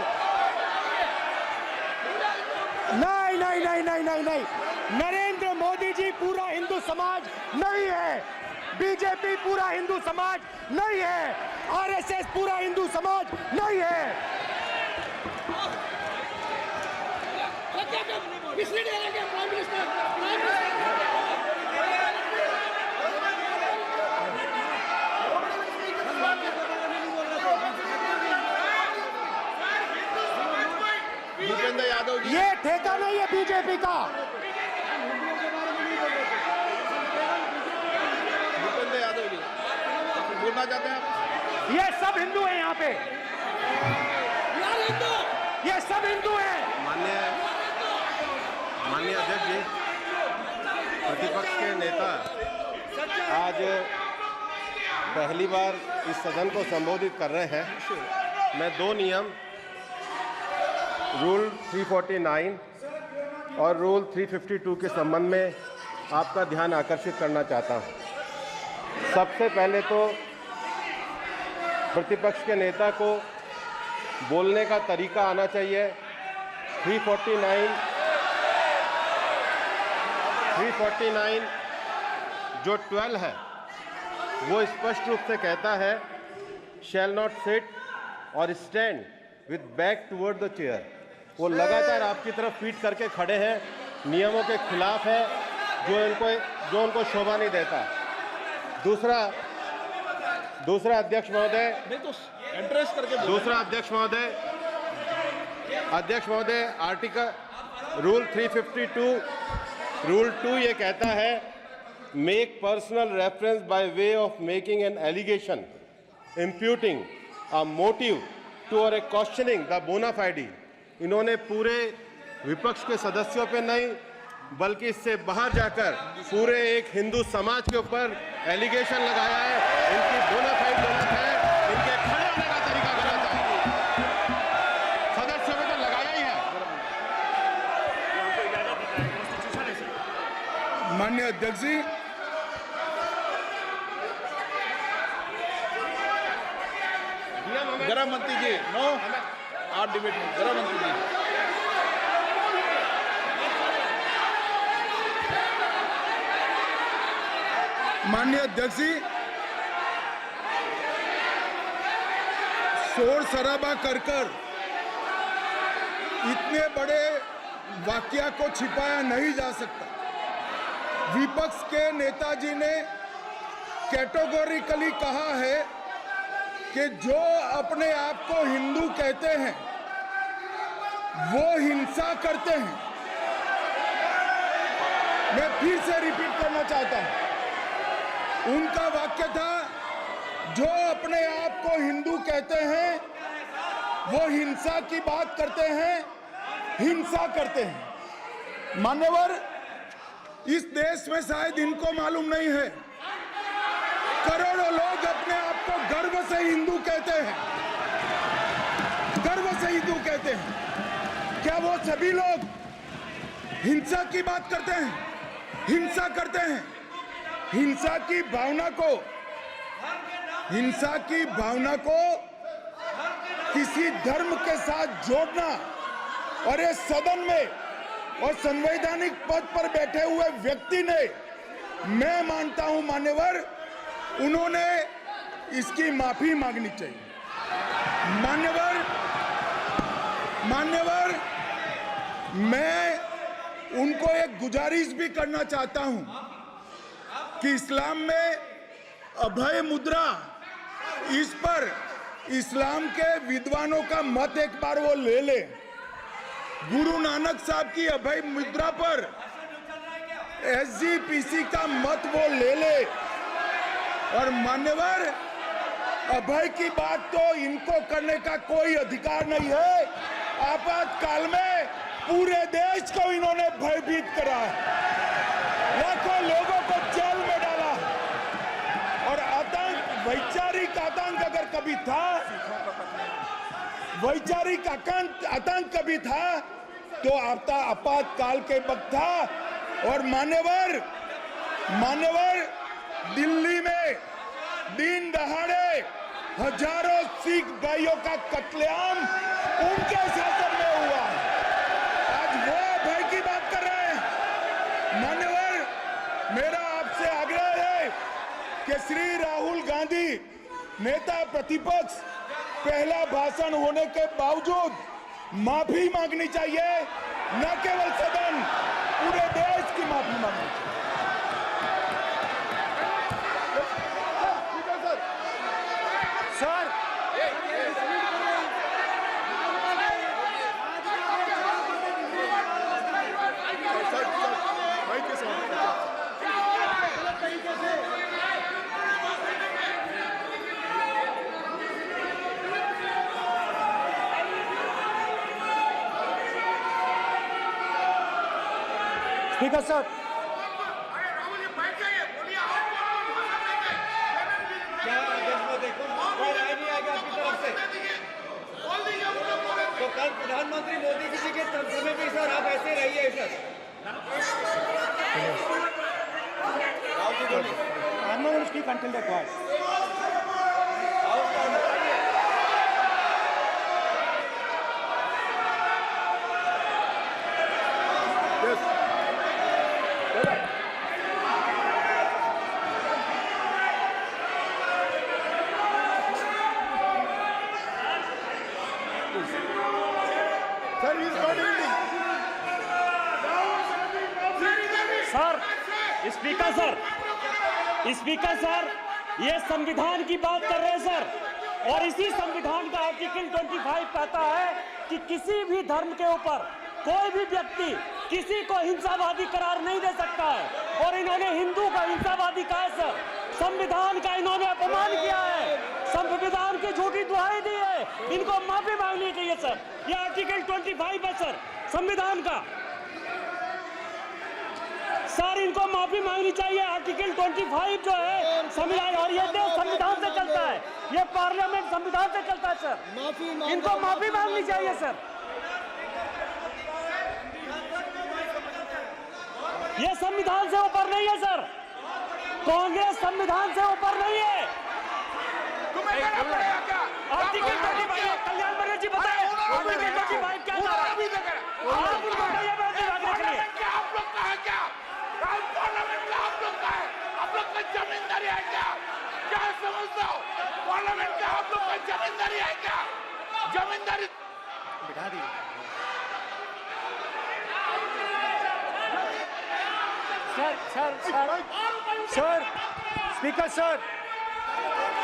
नहीं नहीं नहीं नहीं नहीं नहीं, नरेंद्र मोदी जी पूरा हिंदू समाज नहीं है, बीजेपी पूरा हिंदू समाज नहीं है, आरएसएस पूरा हिंदू समाज नहीं है। भूपेंद्र यादव जी, ये ठेका नहीं है बीजेपी का। भूपेंद्र यादव जी बोलना चाहते हैं आप? ये सब हिंदू हैं यहाँ पे, ये सब हिंदू हैं। माननीय अध्यक्ष जी, प्रतिपक्ष के नेता आज पहली बार इस सदन को संबोधित कर रहे हैं। मैं दो नियम रूल 349 और रूल 352 के संबंध में आपका ध्यान आकर्षित करना चाहता हूं। सबसे पहले तो प्रतिपक्ष के नेता को बोलने का तरीका आना चाहिए। 349 जो 12 है वो स्पष्ट रूप से कहता है शैल नॉट सिट और stand with back toward the chair. वो लगातार आपकी तरफ पीठ करके खड़े हैं, नियमों के खिलाफ है, जो उनको शोभा नहीं देता। दूसरा अध्यक्ष महोदय, नहीं तो एड्रेस करके बोलो। दूसरा अध्यक्ष महोदय आर्टिकल रूल 352 रूल 2 ये कहता है make personal reference by way of making an allegation imputing a motive to or a questioning the बोना फाइडी। इन्होंने पूरे विपक्ष के सदस्यों पे नहीं बल्कि इससे बाहर जाकर पूरे एक हिंदू समाज के ऊपर एलिगेशन लगाया है। इनकी बोना फाइड गलत है, इनके खड़े होने का तरीका गलत है। माननीय अध्यक्ष जी, गृह मंत्री जी, नो आप डिबेट में, गृह मंत्री जी। माननीय अध्यक्ष जी, शोर शराबा कर इतने बड़े वाकया को छिपाया नहीं जा सकता। विपक्ष के नेताजी ने कैटेगोरिकली कहा है कि जो अपने आप को हिंदू कहते हैं वो हिंसा करते हैं। मैं फिर से रिपीट करना चाहता हूं, उनका वाक्य था जो अपने आप को हिंदू कहते हैं वो हिंसा की बात करते हैं, हिंसा करते हैं। मान्यवर, इस देश में शायद इनको मालूम नहीं है, करोड़ों लोग अपने आप को गर्व से हिंदू कहते हैं, गर्व से हिंदू कहते हैं। क्या वो सभी लोग हिंसा की बात करते हैं, हिंसा करते हैं? हिंसा की भावना को किसी धर्म के साथ जोड़ना और इस सदन में और संवैधानिक पद पर बैठे हुए व्यक्ति ने, मैं मानता हूं मान्यवर, उन्होंने इसकी माफी मांगनी चाहिए। मान्यवर, मैं उनको एक गुजारिश भी करना चाहता हूं कि इस्लाम में अभय मुद्रा, इस पर इस्लाम के विद्वानों का मत एक बार वो ले ले। गुरु नानक साहब की अभय मुद्रा पर SGPC का मत वो ले ले। और मान्यवर, अभय की बात तो इनको करने का कोई अधिकार नहीं है। आपातकाल में पूरे देश को इन्होंने भयभीत करा है, लाखों लोगों को जेल में डाला और आतंक, वैचारिक आतंक अगर कभी था, वैचारिक आतंक कभी था तो आपातकाल के वक्त था। और मान्यवर, दिल्ली में दिन दहाड़े हजारों सिख भाइयों का कत्लेआम उनके शासन में हुआ। आज वो भय की बात कर रहे हैं। मान्यवर, मेरा आपसे आग्रह है कि श्री राहुल गांधी, नेता प्रतिपक्ष, पहला भाषण होने के बावजूद माफी मांगनी चाहिए, न केवल सदन, पूरे देश की माफी मांगनी चाहिए। सर, स्पीकर सर, तो कल प्रधानमंत्री मोदी जी के समय भी सर आप ऐसे रहिए sir. I'm not going to speak until they're quiet. Sir, speaker sir, ये संविधान की बात कर रहे हैं सर, और इसी संविधान का आर्टिकल 25 कहता है कि किसी भी धर्म के ऊपर कोई भी व्यक्ति किसी को हिंसावादी करार नहीं दे सकता है। और इन्होंने हिंदू को हिंसावादी कहा है सर, संविधान का इन्होंने अपमान किया है, संविधान की झूठी दुहाई दी है, इनको माफी मांगनी चाहिए सर। ये आर्टिकल 25 है सर संविधान का, सर इनको माफी मांगनी चाहिए। आर्टिकल 25 जो है संविधान, और ये देश संविधान से चलता है, ये पार्लियामेंट संविधान से चलता है सर, इनको माफी मांगनी चाहिए सर। ये संविधान से ऊपर नहीं है सर। कांग्रेस संविधान से ऊपर नहीं है। आर्टिकल 25 कल्याण बनर्जी बताए, आर्टिकल 25 क्या था? आप उनको कहिए बैठने भागने के लिए। क्या आप लोग का है क्या? पार्लियामेंट का आप लोग का है? आप लोग का जमींदारी है क्या? क्या समझते हो? पार्लियामेंट का आप लोग का जमींदारी है क्या? जमींदारी बिठा दी। सर स्पीकर सर,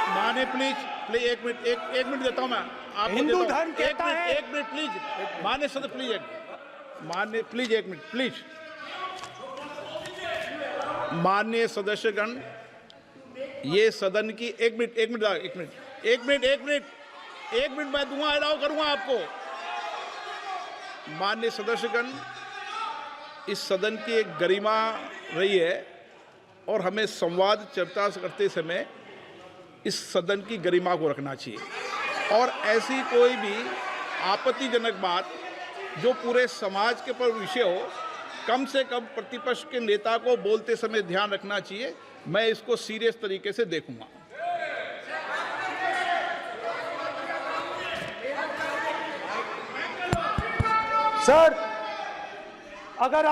माने प्लीज प्लीज एक मिनट देता हूं मैं आपको। हिंदू देता हूं। धर्म कहता है। एक मिनट प्लीज, मान्य सदस्य प्लीज, मान्य प्लीज एक मिनट प्लीज। माननीय सदस्यगण, ये सदन की एक मिनट मैं दूंगा, अलाउ करूंगा आपको। माननीय सदस्यगण, इस सदन की एक गरिमा रही है और हमें संवाद चर्चा करते समय इस सदन की गरिमा को रखना चाहिए और ऐसी कोई भी आपत्तिजनक बात जो पूरे समाज के पर विषय हो, कम से कम प्रतिपक्ष के नेता को बोलते समय ध्यान रखना चाहिए। मैं इसको सीरियस तरीके से देखूंगा। सर, अगर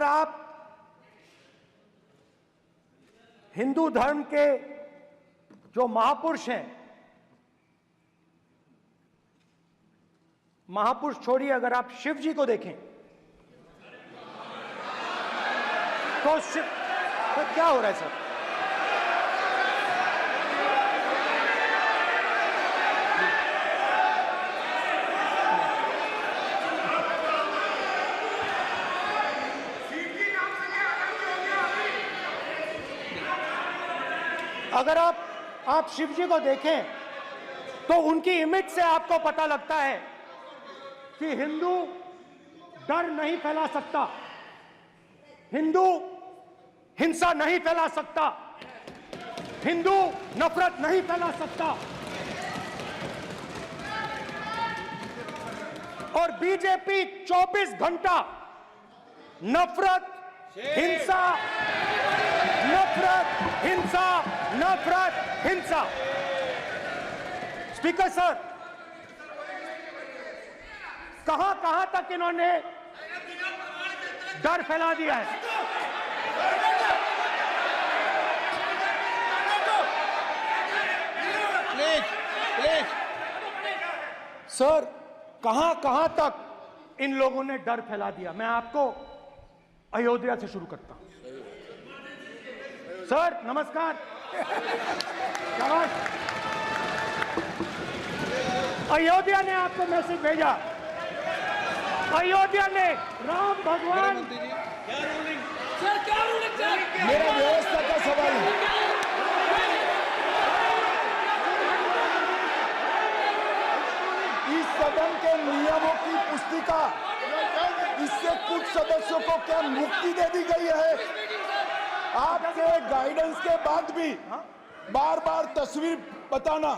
आप हिंदू धर्म के जो महापुरुष हैं, महापुरुष छोड़िए, अगर आप शिव जी को देखें तो क्या हो रहा है सर? अगर आप शिव जी को देखें तो उनकी इमेज से आपको पता लगता है कि हिंदू डर नहीं फैला सकता, हिंदू हिंसा नहीं फैला सकता, हिंदू नफरत नहीं फैला सकता। और बीजेपी 24 घंटा नफरत, हिंसा, नफरत, हिंसा, नफरत, हिंसा। स्पीकर सर, कहां तक इन्होंने डर फैला दिया है? प्लीज सर, कहां तक इन लोगों ने डर फैला दिया? मैं आपको अयोध्या से शुरू करता हूं। सर नमस्कार, शाबाश। अयोध्या ने आपको मैसेज भेजा, अयोध्या ने राम भगवान। सर क्या रूलिंग सर? मेरा व्यवस्था का सवाल है। इस सदन के नियमों की पुस्तिका, इससे कुछ सदस्यों को क्या मुक्ति दे दी गई है? आपके गाइडेंस के बाद भी बार बार तस्वीर बताना,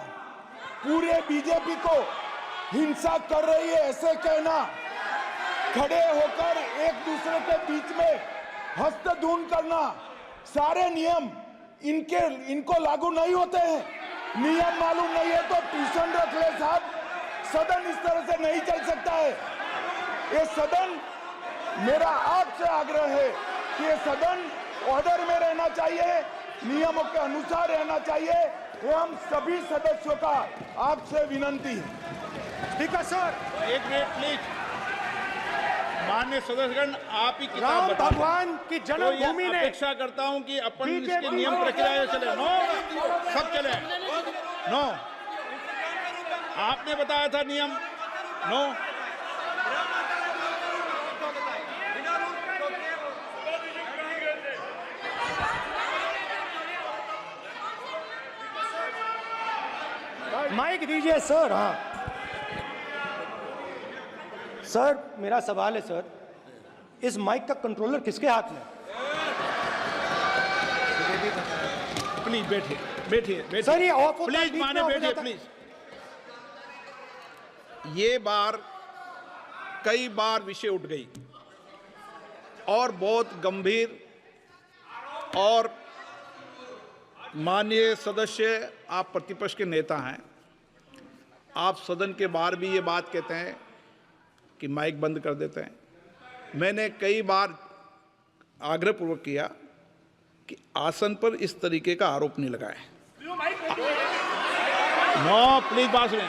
पूरे बीजेपी को हिंसा कर रही है ऐसे कहना, खड़े होकर एक दूसरे के बीच में हस्तधून करना, सारे नियम इनको लागू नहीं होते हैं। नियम मालूम नहीं है तो ट्यूशन रख ले साहब। सदन इस तरह से नहीं चल सकता है। ये सदन, मेरा आपसे आग्रह है कि ये सदन ऑर्डर में रहना चाहिए, नियमों के अनुसार रहना चाहिए। ये हम सभी सदस्यों का आपसे विनंती है। स्पीकर सर, एक मिनट प्लीज। माननीय सदस्यगण, आप ही किताब राम बताओ। भगवान की तो जन्मभूमि ये ने अपेक्षा करता हूं कि अपन इसके बीजेपी नियम प्रक्रिया चले। नो, सब चले। नो, आपने बताया था नियम। नो, माइक दीजिए सर। हाँ सर, मेरा सवाल है सर, इस माइक का कंट्रोलर किसके हाथ में? प्लीज बैठिए बैठिए सर ये ऑफ होता है, प्लीज बीच में माने ऑफ हो बैठिए जाता है। प्लीज। ये बार कई बार विषय उठ गई और बहुत गंभीर और माननीय सदस्य, आप प्रतिपक्ष के नेता हैं, आप सदन के बाहर भी ये बात कहते हैं कि माइक बंद कर देते हैं। मैंने कई बार आग्रहपूर्वक किया कि आसन पर इस तरीके का आरोप नहीं लगाएं। नो प्लीज, बात सुनिए।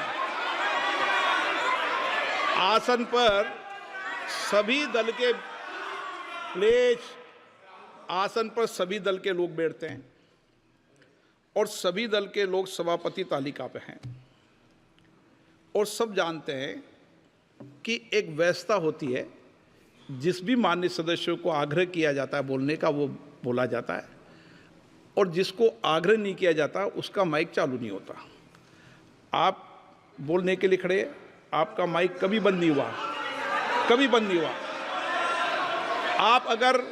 आसन पर सभी दल के प्लीज, आसन पर सभी दल के लोग बैठते हैं और सभी दल के लोग सभापति तालिका पे हैं और सब जानते हैं कि एक व्यवस्था होती है, जिस भी माननीय सदस्यों को आग्रह किया जाता है बोलने का वो बोला जाता है और जिसको आग्रह नहीं किया जाता उसका माइक चालू नहीं होता। आप बोलने के लिए खड़े, आपका माइक कभी बंद नहीं हुआ, कभी बंद नहीं हुआ। आप अगर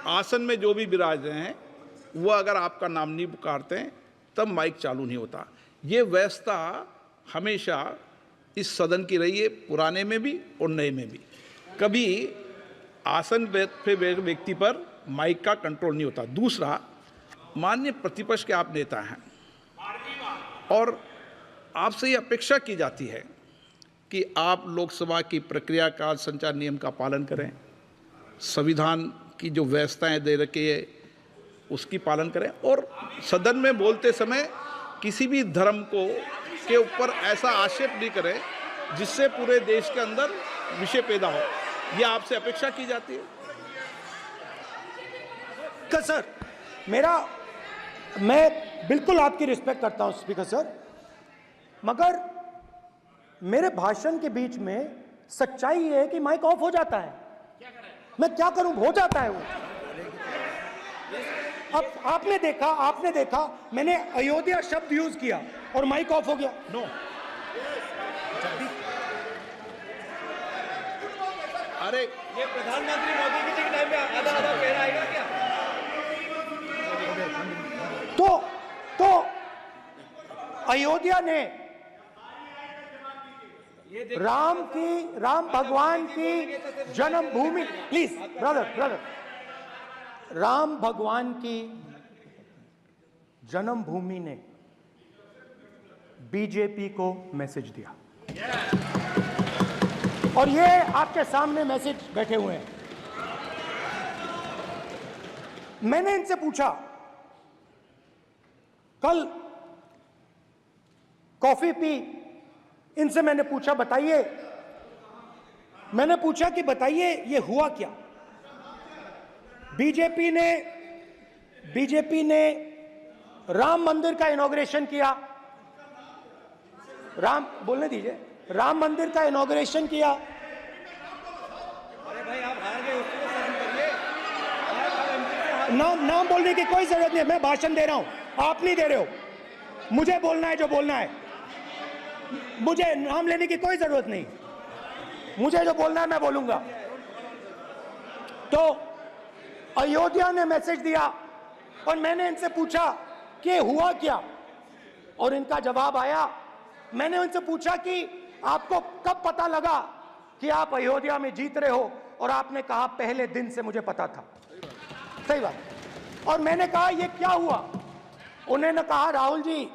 आसन में जो भी विराज रहे हैं वो अगर आपका नाम नहीं पुकारते हैं तब माइक चालू नहीं होता। ये व्यवस्था हमेशा इस सदन की रही है, पुराने में भी और नए में भी। कभी आसन पे व्यक्ति पर माइक का कंट्रोल नहीं होता। दूसरा, माननीय प्रतिपक्ष के आप नेता हैं और आपसे ये अपेक्षा की जाती है कि आप लोकसभा की प्रक्रिया का संचार नियम का पालन करें, संविधान की जो व्यवस्थाएं दे रखी है उसकी पालन करें और सदन में बोलते समय किसी भी धर्म को के ऊपर ऐसा आक्षेप नहीं करें जिससे पूरे देश के अंदर विषय पैदा हो। ये आपसे अपेक्षा की जाती है। सर, मैं बिल्कुल आपकी रिस्पेक्ट करता हूं स्पीकर सर, मगर मेरे भाषण के बीच में सच्चाई ये है कि माइक ऑफ हो जाता है। मैं क्या करूं, हो जाता है वो। अब आपने देखा मैंने अयोध्या शब्द यूज किया और माइक ऑफ हो गया। नो, अरे ये प्रधानमंत्री मोदी जी के टाइम में आधा आधा कह आएगा क्या? तो अयोध्या ने राम भगवान की जन्मभूमि, प्लीज ब्रदर, राम भगवान की जन्मभूमि ने बीजेपी को मैसेज दिया और ये आपके सामने मैसेज बैठे हुए हैं। मैंने इनसे पूछा, कल कॉफी पी, इनसे मैंने पूछा बताइए, मैंने पूछा कि बताइए ये हुआ क्या। बीजेपी ने राम मंदिर का इनॉग्रेशन किया, बोलने दीजिए, राम मंदिर का इनॉग्रेशन किया। अरे भाई आप हार गए, उसको सहन करिए। नाम बोलने की कोई जरूरत नहीं है, मैं भाषण दे रहा हूं, आप नहीं दे रहे हो। मुझे बोलना है जो बोलना है, मुझे नाम लेने की कोई जरूरत नहीं, मुझे जो बोलना है मैं बोलूंगा। तो अयोध्या ने मैसेज दिया और मैंने इनसे पूछा कि हुआ क्या, और इनका जवाब आया। मैंने उनसे पूछा कि आपको कब पता लगा कि आप अयोध्या में जीत रहे हो, और आपने कहा पहले दिन से मुझे पता था। सही बात। और मैंने कहा ये क्या हुआ, उन्होंने कहा राहुल जी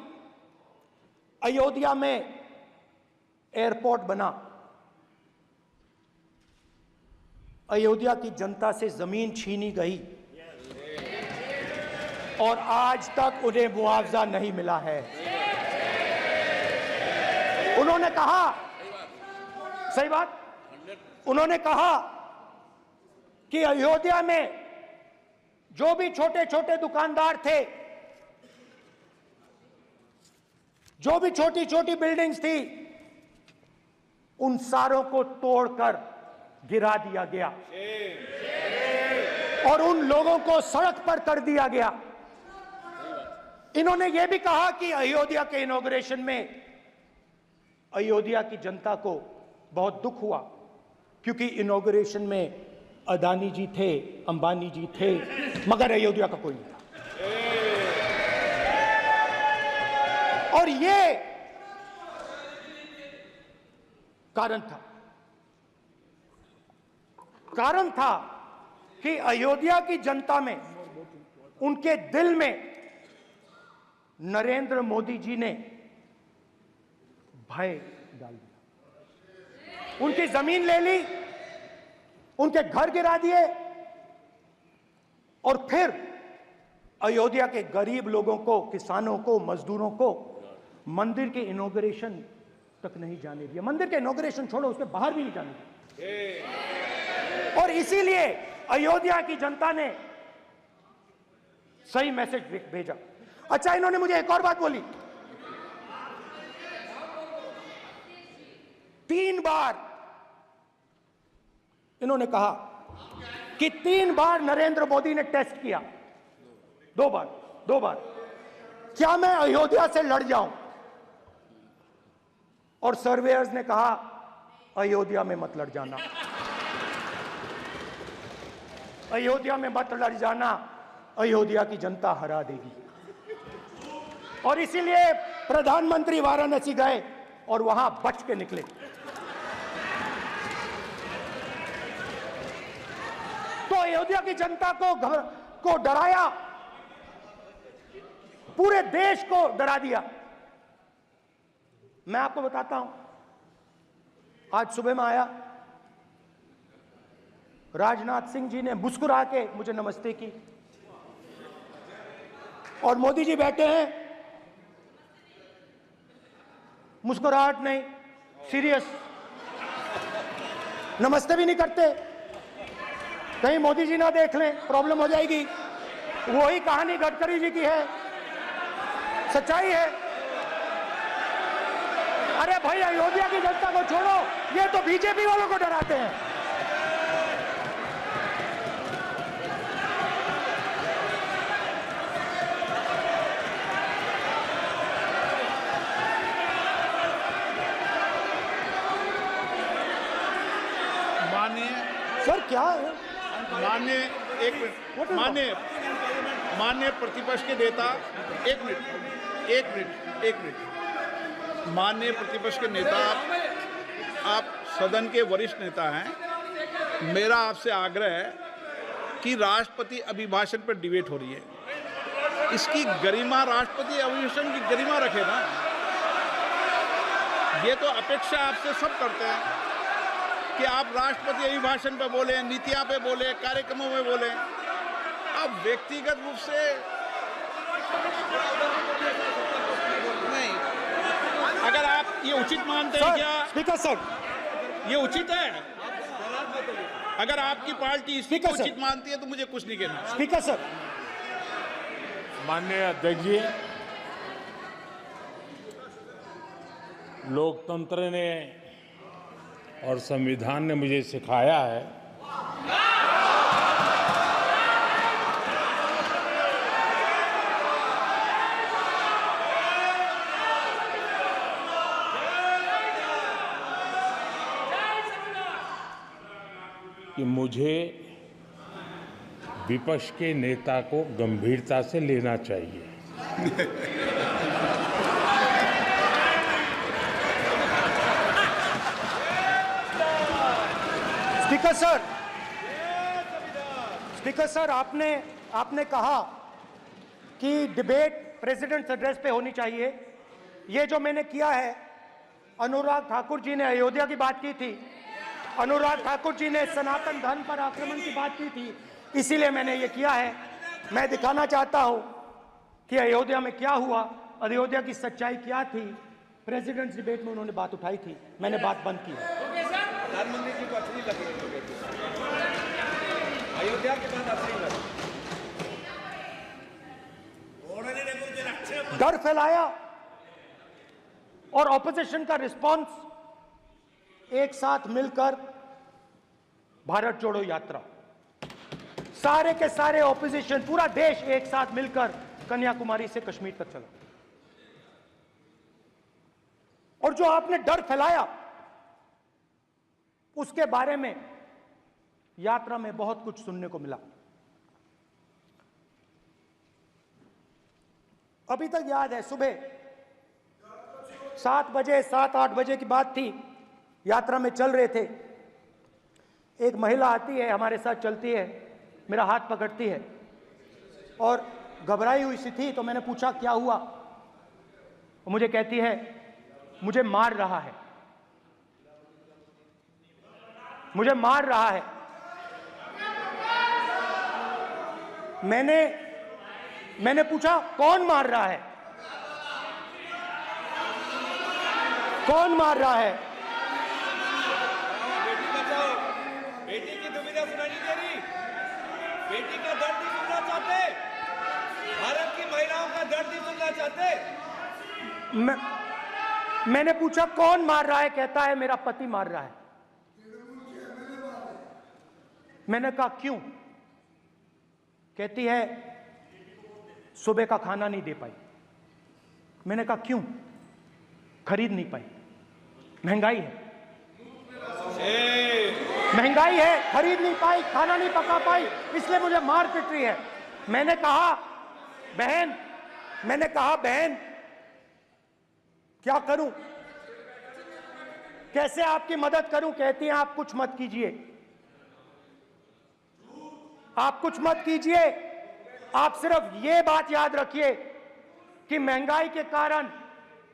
अयोध्या में एयरपोर्ट बना, अयोध्या की जनता से जमीन छीनी गई और आज तक उन्हें मुआवजा नहीं मिला है। उन्होंने कहा, सही बात, उन्होंने कहा कि अयोध्या में जो भी छोटे छोटे दुकानदार थे, जो भी छोटी छोटी बिल्डिंग्स थी, उन सारों को तोड़कर गिरा दिया गया और उन लोगों को सड़क पर कर दिया गया। इन्होंने यह भी कहा कि अयोध्या के इनॉग्रेशन में अयोध्या की जनता को बहुत दुख हुआ, क्योंकि इनॉग्रेशन में अदानी जी थे, अंबानी जी थे, मगर अयोध्या का कोई नहीं था। और ये कारण था कि अयोध्या की जनता में, उनके दिल में नरेंद्र मोदी जी ने भय डाल दिया। उनकी जमीन ले ली, उनके घर गिरा दिए और फिर अयोध्या के गरीब लोगों को, किसानों को, मजदूरों को मंदिर के इनॉग्रेशन तक नहीं जाने दिया। मंदिर के इनॉग्रेशन छोड़ो, उसके बाहर भी नहीं जाने दिया। और इसीलिए अयोध्या की जनता ने सही मैसेज भेजा। अच्छा, इन्होंने मुझे एक और बात बोली, 3 बार इन्होंने कहा कि 3 बार नरेंद्र मोदी ने टेस्ट किया। 2 बार क्या मैं अयोध्या से लड़ जाऊं? और सर्वेयर्स ने कहा अयोध्या में मत लड़ जाना, अयोध्या में मत लड़ जाना, अयोध्या की जनता हरा देगी। और इसीलिए प्रधानमंत्री वाराणसी गए और वहां बच के निकले। तो अयोध्या की जनता को डराया, पूरे देश को डरा दिया। मैं आपको बताता हूं, आज सुबह में आया, राजनाथ सिंह जी ने मुस्कुरा के मुझे नमस्ते की और मोदी जी बैठे हैं, मुस्कुराहट नहीं, सीरियस, नमस्ते भी नहीं करते, कहीं मोदी जी ना देख लें, प्रॉब्लम हो जाएगी। वही कहानी गडकरी जी की है, सच्चाई है। अरे भाई, अयोध्या की जनता को छोड़ो, ये तो बीजेपी वालों को डराते हैं। माननीय सर क्या है? माननीय एक मिनट, माननीय प्रतिपक्ष के नेता, एक मिनट, माननीय प्रतिपक्ष के नेता, आप सदन के वरिष्ठ नेता हैं। मेरा आपसे आग्रह है कि राष्ट्रपति अभिभाषण पर डिबेट हो रही है, इसकी गरिमा, राष्ट्रपति अभिभाषण की गरिमा रखे ना। ये तो अपेक्षा आपसे सब करते हैं कि आप राष्ट्रपति अभिभाषण पे बोले, नीतियां पे बोले, कार्यक्रमों में बोले। अब व्यक्तिगत रूप से नहीं, अगर आप ये उचित मानते हैं क्या? स्पीकर सर, ये उचित है? अगर आपकी पार्टी इसको स्पीकर सर, उचित मानती है तो मुझे कुछ नहीं कहना। स्पीकर सर, माननीय अध्यक्ष जी, लोकतंत्र ने और संविधान ने मुझे सिखाया है कि मुझे विपक्ष के नेता को गंभीरता से लेना चाहिए। स्पीकर सर, आपने कहा कि डिबेट प्रेसिडेंट्स एड्रेस पे होनी चाहिए। ये जो मैंने किया है, अनुराग ठाकुर जी ने अयोध्या की बात की थी, अनुराग ठाकुर जी ने सनातन धर्म पर आक्रमण की बात की थी, इसीलिए मैंने ये किया है। मैं दिखाना चाहता हूं कि अयोध्या में क्या हुआ, अयोध्या की सच्चाई क्या थी। प्रेसिडेंट्स डिबेट में उन्होंने बात उठाई थी, मैंने बात बंद की। प्रधानमंत्री जी को अच्छी लगी अयोध्या के बाद अच्छी लगी, डर फैलाया और ऑपोजिशन का रिस्पांस एक साथ मिलकर भारत जोड़ो यात्रा, सारे के सारे ऑपोजिशन, पूरा देश एक साथ मिलकर कन्याकुमारी से कश्मीर तक चला। और जो आपने डर फैलाया उसके बारे में यात्रा में बहुत कुछ सुनने को मिला। अभी तक याद है, सुबह 7 बजे 7-8 बजे की बात थी, यात्रा में चल रहे थे, एक महिला आती है, हमारे साथ चलती है, मेरा हाथ पकड़ती है और घबराई हुई सी थी, तो मैंने पूछा क्या हुआ। वो मुझे कहती है मुझे मार रहा है, मुझे मार रहा है। मैंने पूछा कौन मार रहा है, कौन मार रहा है। बेटी बचाओ, बेटी की दुविधा सुनाई नहीं दे रही, बेटी का दर्द नहीं सुनना चाहते, भारत की महिलाओं का दर्द नहीं सुनना चाहते। मैंने पूछा कौन मार रहा है, कहता है मेरा पति मार रहा है। मैंने कहा क्यों, कहती है सुबह का खाना नहीं दे पाई। मैंने कहा क्यों, खरीद नहीं पाई, महंगाई है, महंगाई है, खरीद नहीं पाई, खाना नहीं पका पाई, इसलिए मुझे मार पिट रही है। मैंने कहा बहन क्या करूं, कैसे आपकी मदद करूं। कहती हैं आप कुछ मत कीजिए, आप कुछ मत कीजिए, आप सिर्फ ये बात याद रखिए कि महंगाई के कारण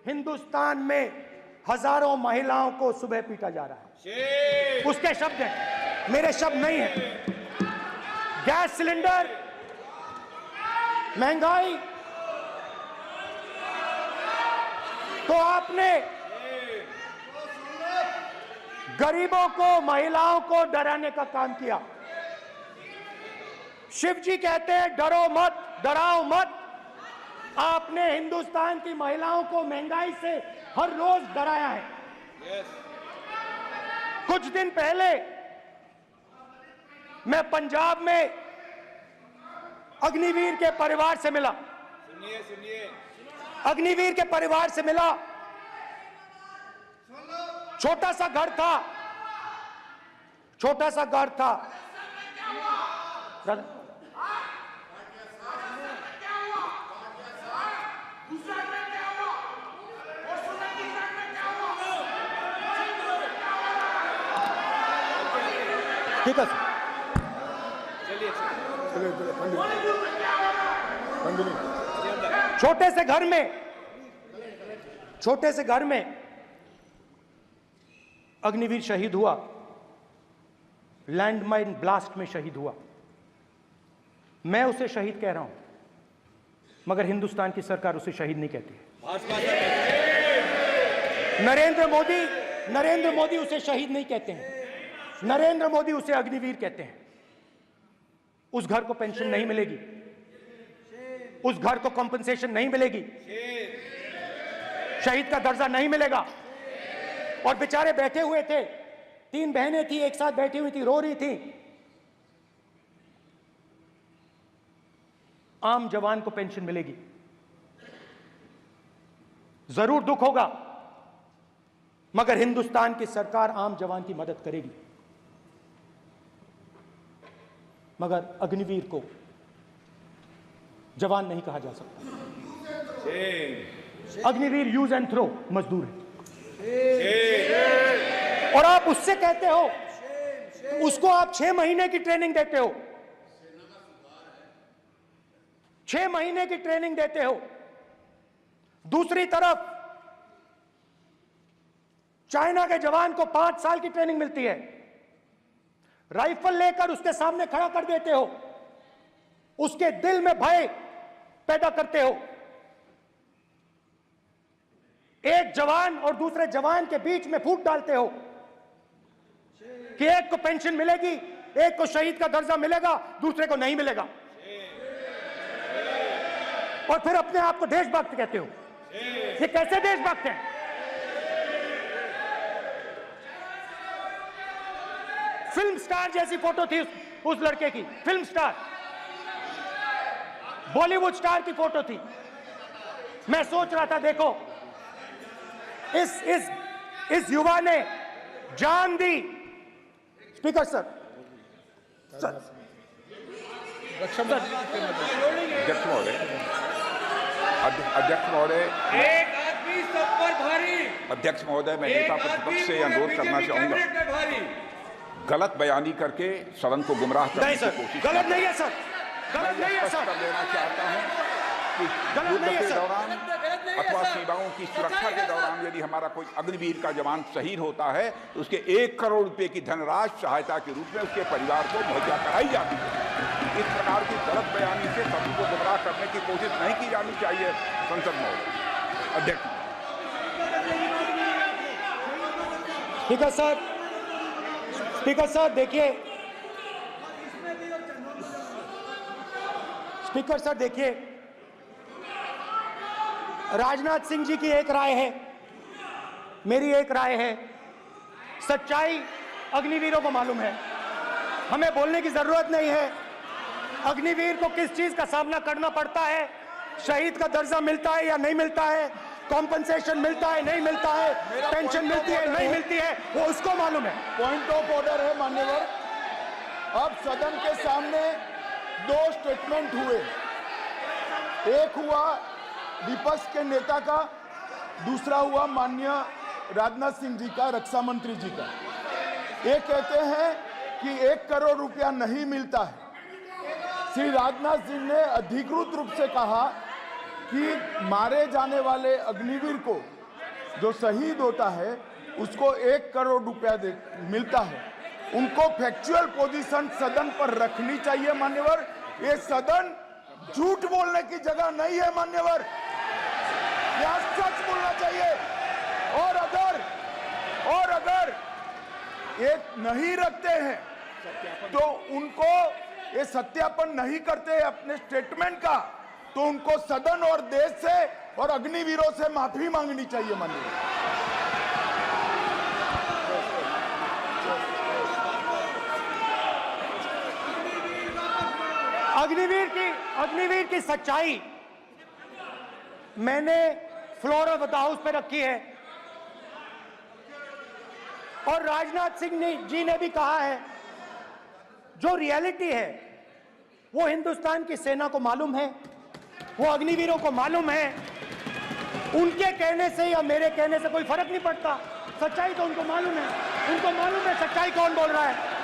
हिंदुस्तान में हजारों महिलाओं को सुबह पीटा जा रहा है। उसके शब्द हैं, मेरे शब्द नहीं हैं। गैस सिलेंडर, महंगाई, तो आपने गरीबों को, महिलाओं को डराने का काम किया। शिव जी कहते हैं डरो मत, डराओ मत। आपने हिंदुस्तान की महिलाओं को महंगाई से हर रोज डराया है। कुछ दिन पहले मैं पंजाब में अग्निवीर के परिवार से मिला। सुनिए अग्निवीर के परिवार से मिला। छोटा सा घर था, छोटा सा घर था। ठीक है सर, छोटे से घर में अग्निवीर शहीद हुआ, लैंडमाइन ब्लास्ट में शहीद हुआ। मैं उसे शहीद कह रहा हूं, मगर हिंदुस्तान की सरकार उसे शहीद नहीं कहती है। नरेंद्र मोदी उसे शहीद नहीं कहते हैं, नरेंद्र मोदी उसे अग्निवीर कहते हैं। उस घर को पेंशन नहीं मिलेगी, उस घर को कॉम्पनसेशन नहीं मिलेगी, शहीद का दर्जा नहीं मिलेगा। और बेचारे बैठे हुए थे, 3 बहनें थी, एक साथ बैठी हुई थी, रो रही थी। आम जवान को पेंशन मिलेगी, जरूर दुख होगा, मगर हिंदुस्तान की सरकार आम जवान की मदद करेगी। मगर अग्निवीर को जवान नहीं कहा जा सकता। अग्निवीर यूज एंड थ्रो मजदूर है। और आप उससे कहते हो, उसको आप 6 महीने की ट्रेनिंग देते हो, 6 महीने की ट्रेनिंग देते हो। दूसरी तरफ चाइना के जवान को 5 साल की ट्रेनिंग मिलती है, राइफल लेकर उसके सामने खड़ा कर देते हो, उसके दिल में भय पैदा करते हो। एक जवान और दूसरे जवान के बीच में फूट डालते हो कि एक को पेंशन मिलेगी, एक को शहीद का दर्जा मिलेगा, दूसरे को नहीं मिलेगा। और फिर अपने आप को देशभक्त कहते हो। ये कैसे देशभक्त हैं? फिल्म स्टार जैसी फोटो थी उस लड़के की, फिल्म स्टार, बॉलीवुड स्टार की फोटो थी। मैं सोच रहा था देखो, इस युवा ने जान दी। स्पीकर सर, अध्यक्ष महोदय, एक आदमी सब पर भारी, अध्यक्ष महोदय, मैं नेता प्रतिपक्ष से अनुरोध करना चाहूंगा। गलत बयानी करके सदन को गुमराह करने नहीं की सर, कोशिश गलत नहीं है सर, गलत मैं नहीं है स्पष्ट सर, कर देना चाहता हूं कि गलत युद्ध नहीं है के सर। दौरान अथवा सीमाओं की सुरक्षा के दौरान यदि हमारा कोई अग्निवीर का जवान शहीद होता है तो उसके 1 करोड़ रुपए की धनराशि सहायता के रूप में उसके परिवार को मुहैया कराई जाती है। इस प्रकार की गलत बयानी से सभी को गुमराह करने की कोशिश नहीं की जानी चाहिए। संसद महोदय, अध्यक्ष। स्पीकर सर देखिए, स्पीकर सर देखिए, राजनाथ सिंह जी की एक राय है, मेरी एक राय है। सच्चाई अग्निवीरों को मालूम है, हमें बोलने की जरूरत नहीं है। अग्निवीर को किस चीज का सामना करना पड़ता है, शहीद का दर्जा मिलता है या नहीं मिलता है, कॉम्पनसेशन मिलता है नहीं मिलता है, पेंशन मिलती है नहीं मिलती है, वो उसको मालूम है। पॉइंट ऑफ ऑर्डर है मान्यवर। अब सदन के सामने 2 स्टेटमेंट हुए, एक हुआ विपक्ष के नेता का, दूसरा हुआ माननीय राजनाथ सिंह जी का, रक्षा मंत्री जी का। ये कहते हैं कि 1 करोड़ रुपया नहीं मिलता है। श्री राजनाथ सिंह ने अधिकृत रूप से कहा कि मारे जाने वाले अग्निवीर को जो शहीद होता है उसको 1 करोड़ रुपया मिलता है। उनको फैक्चुअल पोजीशन सदन पर रखनी चाहिए मान्यवर। ये सदन झूठ बोलने की जगह नहीं है मान्यवर, यहाँ सच बोलना चाहिए। और अगर ये नहीं रखते हैं तो उनको ये सत्यापन नहीं करते अपने स्टेटमेंट का, तो उनको सदन और देश से और अग्निवीरों से माफी मांगनी चाहिए माननीय। अग्निवीर की सच्चाई मैंने फ्लोर ऑफ द हाउस पे रखी है, और राजनाथ सिंह जी ने भी कहा है जो रियलिटी है वो हिंदुस्तान की सेना को मालूम है, वो अग्निवीरों को मालूम है। उनके कहने से या मेरे कहने से कोई फर्क नहीं पड़ता, सच्चाई तो उनको मालूम है, उनको मालूम है सच्चाई कौन बोल रहा है।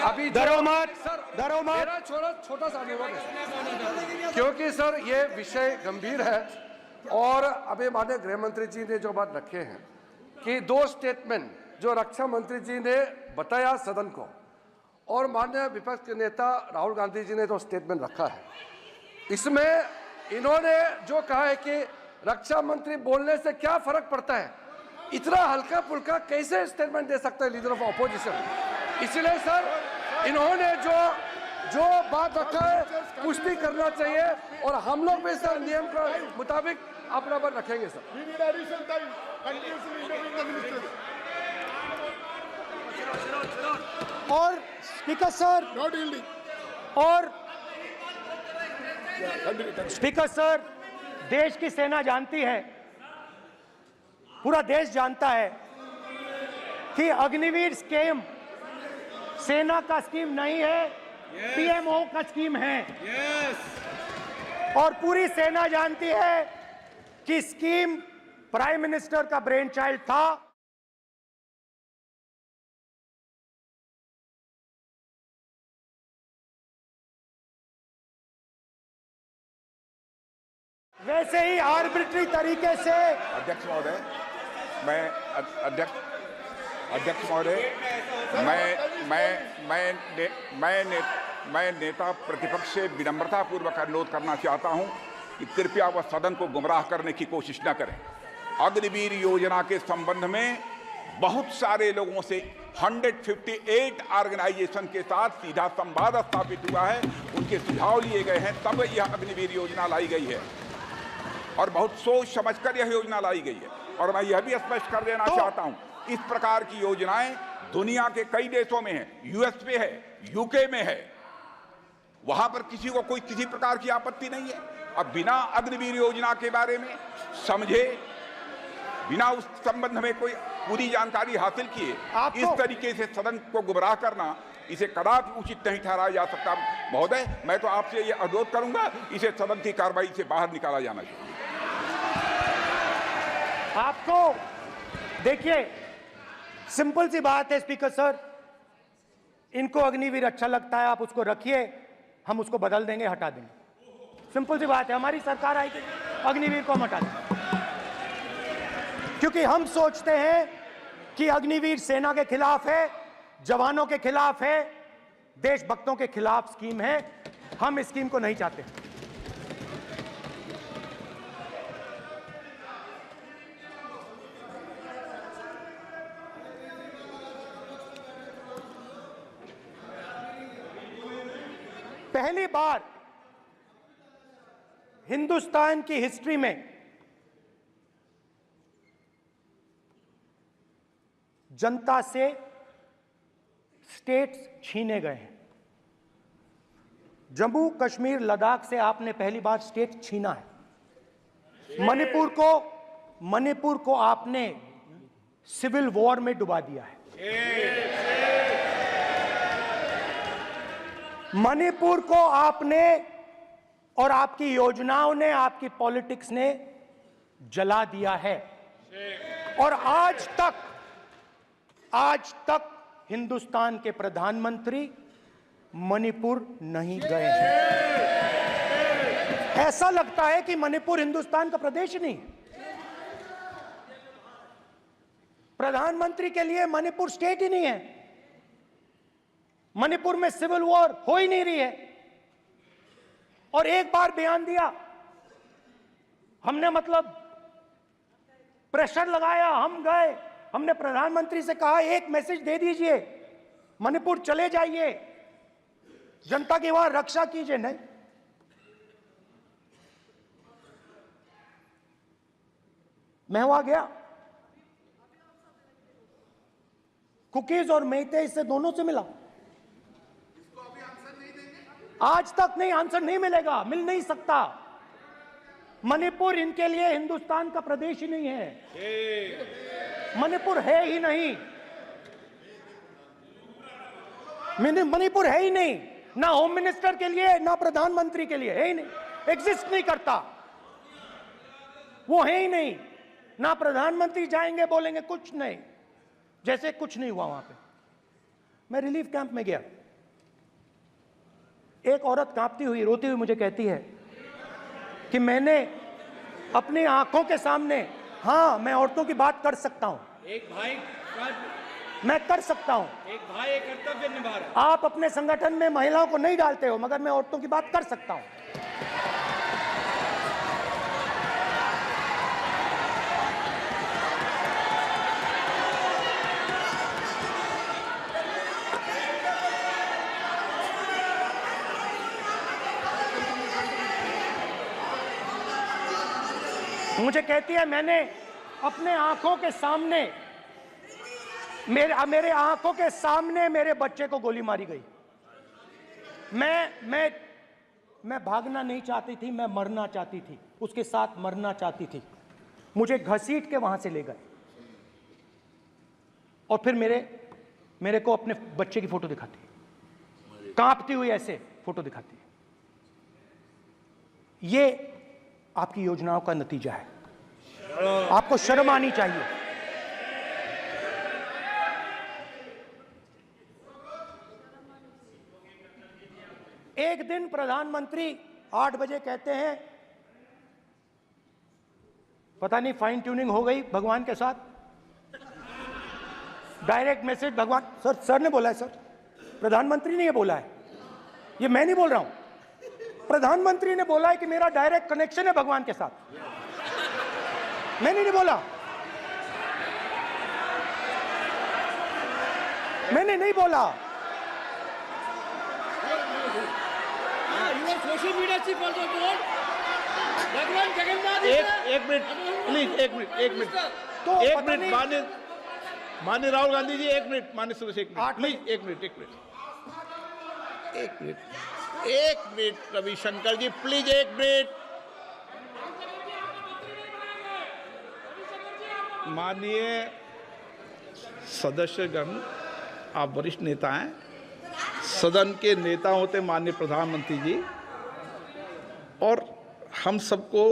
अभी डरो मत, सर मेरा छोटा सा अनुरोध है, क्योंकि सर ये विषय गंभीर है और अभी माननीय गृह मंत्री जी ने जो बात रखे हैं कि 2 स्टेटमेंट जो रक्षा मंत्री जी ने बताया सदन को और माननीय विपक्ष के नेता राहुल गांधी जी ने जो स्टेटमेंट रखा है, इसमें इन्होंने जो कहा है कि रक्षा मंत्री बोलने से क्या फर्क पड़ता है, इतना हल्का फुल्का कैसे स्टेटमेंट दे सकता है लीडर ऑफ ऑपोजिशन। इसलिए सर इन्होंने जो बात रखा है पुष्टि करना चाहिए और हम लोग भी सर नियम के मुताबिक अपना बात रखेंगे सर। और स्पीकर सर स्पीकर सर, देश की सेना जानती है, पूरा देश जानता है कि अग्निवीर स्कीम सेना का स्कीम नहीं है, पीएमओ का स्कीम है। और पूरी सेना जानती है कि स्कीम प्राइम मिनिस्टर का ब्रेन चाइल्ड था। वैसे ही आर्बिट्री तरीके से अध्यक्ष महोदय, अध्यक्ष महोदय, मैं नेता प्रतिपक्ष से विनम्रतापूर्वक अनुरोध करना चाहता हूं कि कृपया वह सदन को गुमराह करने की कोशिश न करें। अग्निवीर योजना के संबंध में बहुत सारे लोगों से 158 ऑर्गेनाइजेशन के साथ सीधा संवाद स्थापित हुआ है, उनके सुझाव लिए गए हैं, तब यह अग्निवीर योजना लाई गई है। और बहुत सोच समझकर यह योजना लाई गई है। और मैं यह भी स्पष्ट कर देना चाहता हूं, इस प्रकार की योजनाएं दुनिया के कई देशों में है, यूएस पे है, यूके में है, वहां पर किसी को कोई किसी प्रकार की आपत्ति नहीं है। अब बिना अग्निवीर योजना के बारे में समझे, बिना उस संबंध में कोई पूरी जानकारी हासिल किए इस तरीके से सदन को गुमराह करना, इसे कदापि उचित नहीं ठहराया जा सकता। महोदय, मैं तो आपसे ये अनुरोध करूंगा, इसे सदन की कार्रवाई से बाहर निकाला जाना चाहिए। आपको देखिए, सिंपल सी बात है स्पीकर सर, इनको अग्निवीर अच्छा लगता है, आप उसको रखिए, हम उसको बदल देंगे, हटा देंगे। सिंपल सी बात है, हमारी सरकार आएगी, अग्निवीर को हम हटा देंगे, क्योंकि हम सोचते हैं कि अग्निवीर सेना के खिलाफ है, जवानों के खिलाफ है, देशभक्तों के खिलाफ स्कीम है। हम इस स्कीम को नहीं चाहते। पहली बार हिंदुस्तान की हिस्ट्री में जनता से स्टेट्स छीने गए हैं। जम्मू कश्मीर लद्दाख से आपने पहली बार स्टेट छीना है। मणिपुर को आपने सिविल वॉर में डुबा दिया है। मणिपुर को आपने और आपकी योजनाओं ने, आपकी पॉलिटिक्स ने जला दिया है। और आज तक हिंदुस्तान के प्रधानमंत्री मणिपुर नहीं गए हैं। ऐसा लगता है कि मणिपुर हिंदुस्तान का प्रदेश ही नहीं। प्रधानमंत्री के लिए मणिपुर स्टेट ही नहीं है। मणिपुर में सिविल वॉर हो ही नहीं रही है। और एक बार बयान दिया हमने, मतलब प्रेशर लगाया, हम गए, हमने प्रधानमंत्री से कहा एक मैसेज दे दीजिए, मणिपुर चले जाइए, जनता की वहां रक्षा कीजिए। नहीं, मैं वहां गया, कुकीज और मेहते से दोनों से मिला। आज तक नहीं, आंसर नहीं मिलेगा, मिल नहीं सकता। मणिपुर इनके लिए हिंदुस्तान का प्रदेश ही नहीं है। मणिपुर है ही नहीं। मणिपुर है ही नहीं, ना होम मिनिस्टर के लिए, ना प्रधानमंत्री के लिए, है ही नहीं, एग्जिस्ट नहीं करता। वो है ही नहीं। ना प्रधानमंत्री जाएंगे बोलेंगे कुछ नहीं, जैसे कुछ नहीं हुआ वहां पे। मैं रिलीफ कैंप में गया, एक औरत कांपती हुई, रोती हुई मुझे कहती है कि मैंने अपनी आंखों के सामने, हाँ मैं औरतों की बात कर सकता हूं, एक भाई मैं कर सकता हूं, एक भाई एक कर्तव्य निभा रहा। आप अपने संगठन में महिलाओं को नहीं डालते हो, मगर मैं औरतों की बात कर सकता हूं। मुझे कहती है मैंने अपने आंखों के सामने, मेरे आंखों के सामने मेरे बच्चे को गोली मारी गई। मैं भागना नहीं चाहती थी, मैं मरना चाहती थी, उसके साथ मरना चाहती थी। मुझे घसीट के वहां से ले गए और फिर मेरे को अपने बच्चे की फोटो दिखाती है, कांपती हुई ऐसे फोटो दिखाती है। ये आपकी योजनाओं का नतीजा है। आपको शर्म आनी चाहिए। एक दिन प्रधानमंत्री 8 बजे कहते हैं, पता नहीं फाइन ट्यूनिंग हो गई भगवान के साथ, डायरेक्ट मैसेज भगवान, सर ने बोला है, सर प्रधानमंत्री ने ये बोला है, ये मैं नहीं बोल रहा हूं, प्रधानमंत्री ने बोला है कि मेरा डायरेक्ट कनेक्शन है भगवान के साथ। मैंने नहीं बोला, मैंने नहीं बोला। You are social media chief also told भगवान जगन्नाथ एक मिनट प्लीज, एक मिनट तो एक पता मिनट नहीं- मान्य राहुल गांधी जी, एक मिनट, मान्य सुरेश, एक मिनट 8 प्लीज, एक मिनट रविशंकर जी, प्लीज एक मिनट। माननीय सदस्यगण, आप वरिष्ठ नेता हैं, सदन के नेता होते माननीय प्रधानमंत्री जी, और हम सबको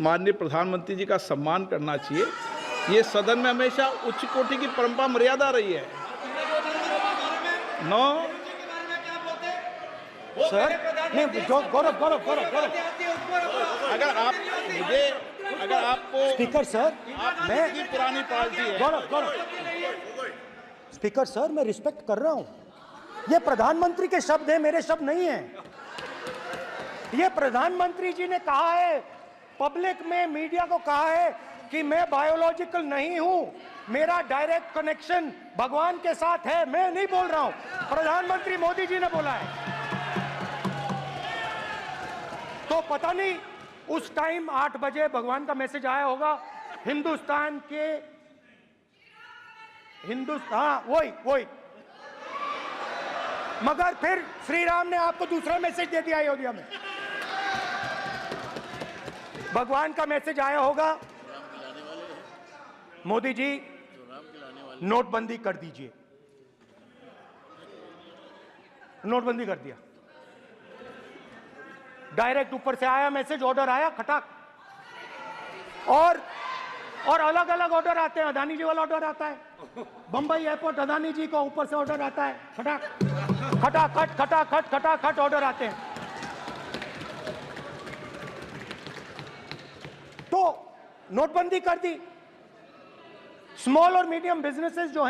माननीय प्रधानमंत्री जी का सम्मान करना चाहिए। ये सदन में हमेशा उच्च कोटि की परंपरा मर्यादा रही है। नो सर नहीं, गौरव गौरव गौरव गौरव अगर आपको स्पीकर सर, मैं इतनी पुरानी पार्टी है, गौरव गौरव स्पीकर सर, मैं रिस्पेक्ट कर रहा हूं। ये प्रधानमंत्री के शब्द हैं, मेरे शब्द नहीं हैं। ये प्रधानमंत्री जी ने कहा है, पब्लिक में मीडिया को कहा है कि मैं बायोलॉजिकल नहीं हूं, मेरा डायरेक्ट कनेक्शन भगवान के साथ है। मैं नहीं बोल रहा हूं, प्रधानमंत्री मोदी जी ने बोला है। तो पता नहीं उस टाइम 8 बजे भगवान का मैसेज आया होगा हिंदुस्तान, वही मगर फिर श्री राम ने आपको दूसरा मैसेज दे दिया अयोध्या में। भगवान का मैसेज आया होगा, मोदी जी नोटबंदी कर दीजिए। नोटबंदी कर दिया, डायरेक्ट ऊपर से आया मैसेज, ऑर्डर आया खटाक। और अलग अलग ऑर्डर आते हैं। अदानी जी वाला ऑर्डर आता है, बंबई एयरपोर्ट अदानी जी को ऊपर से ऑर्डर आता है, खटाक खटाखट खटाखट खटाखट ऑर्डर आते हैं। तो नोटबंदी कर दी। स्मॉल और मीडियम बिजनेसेस जो हैं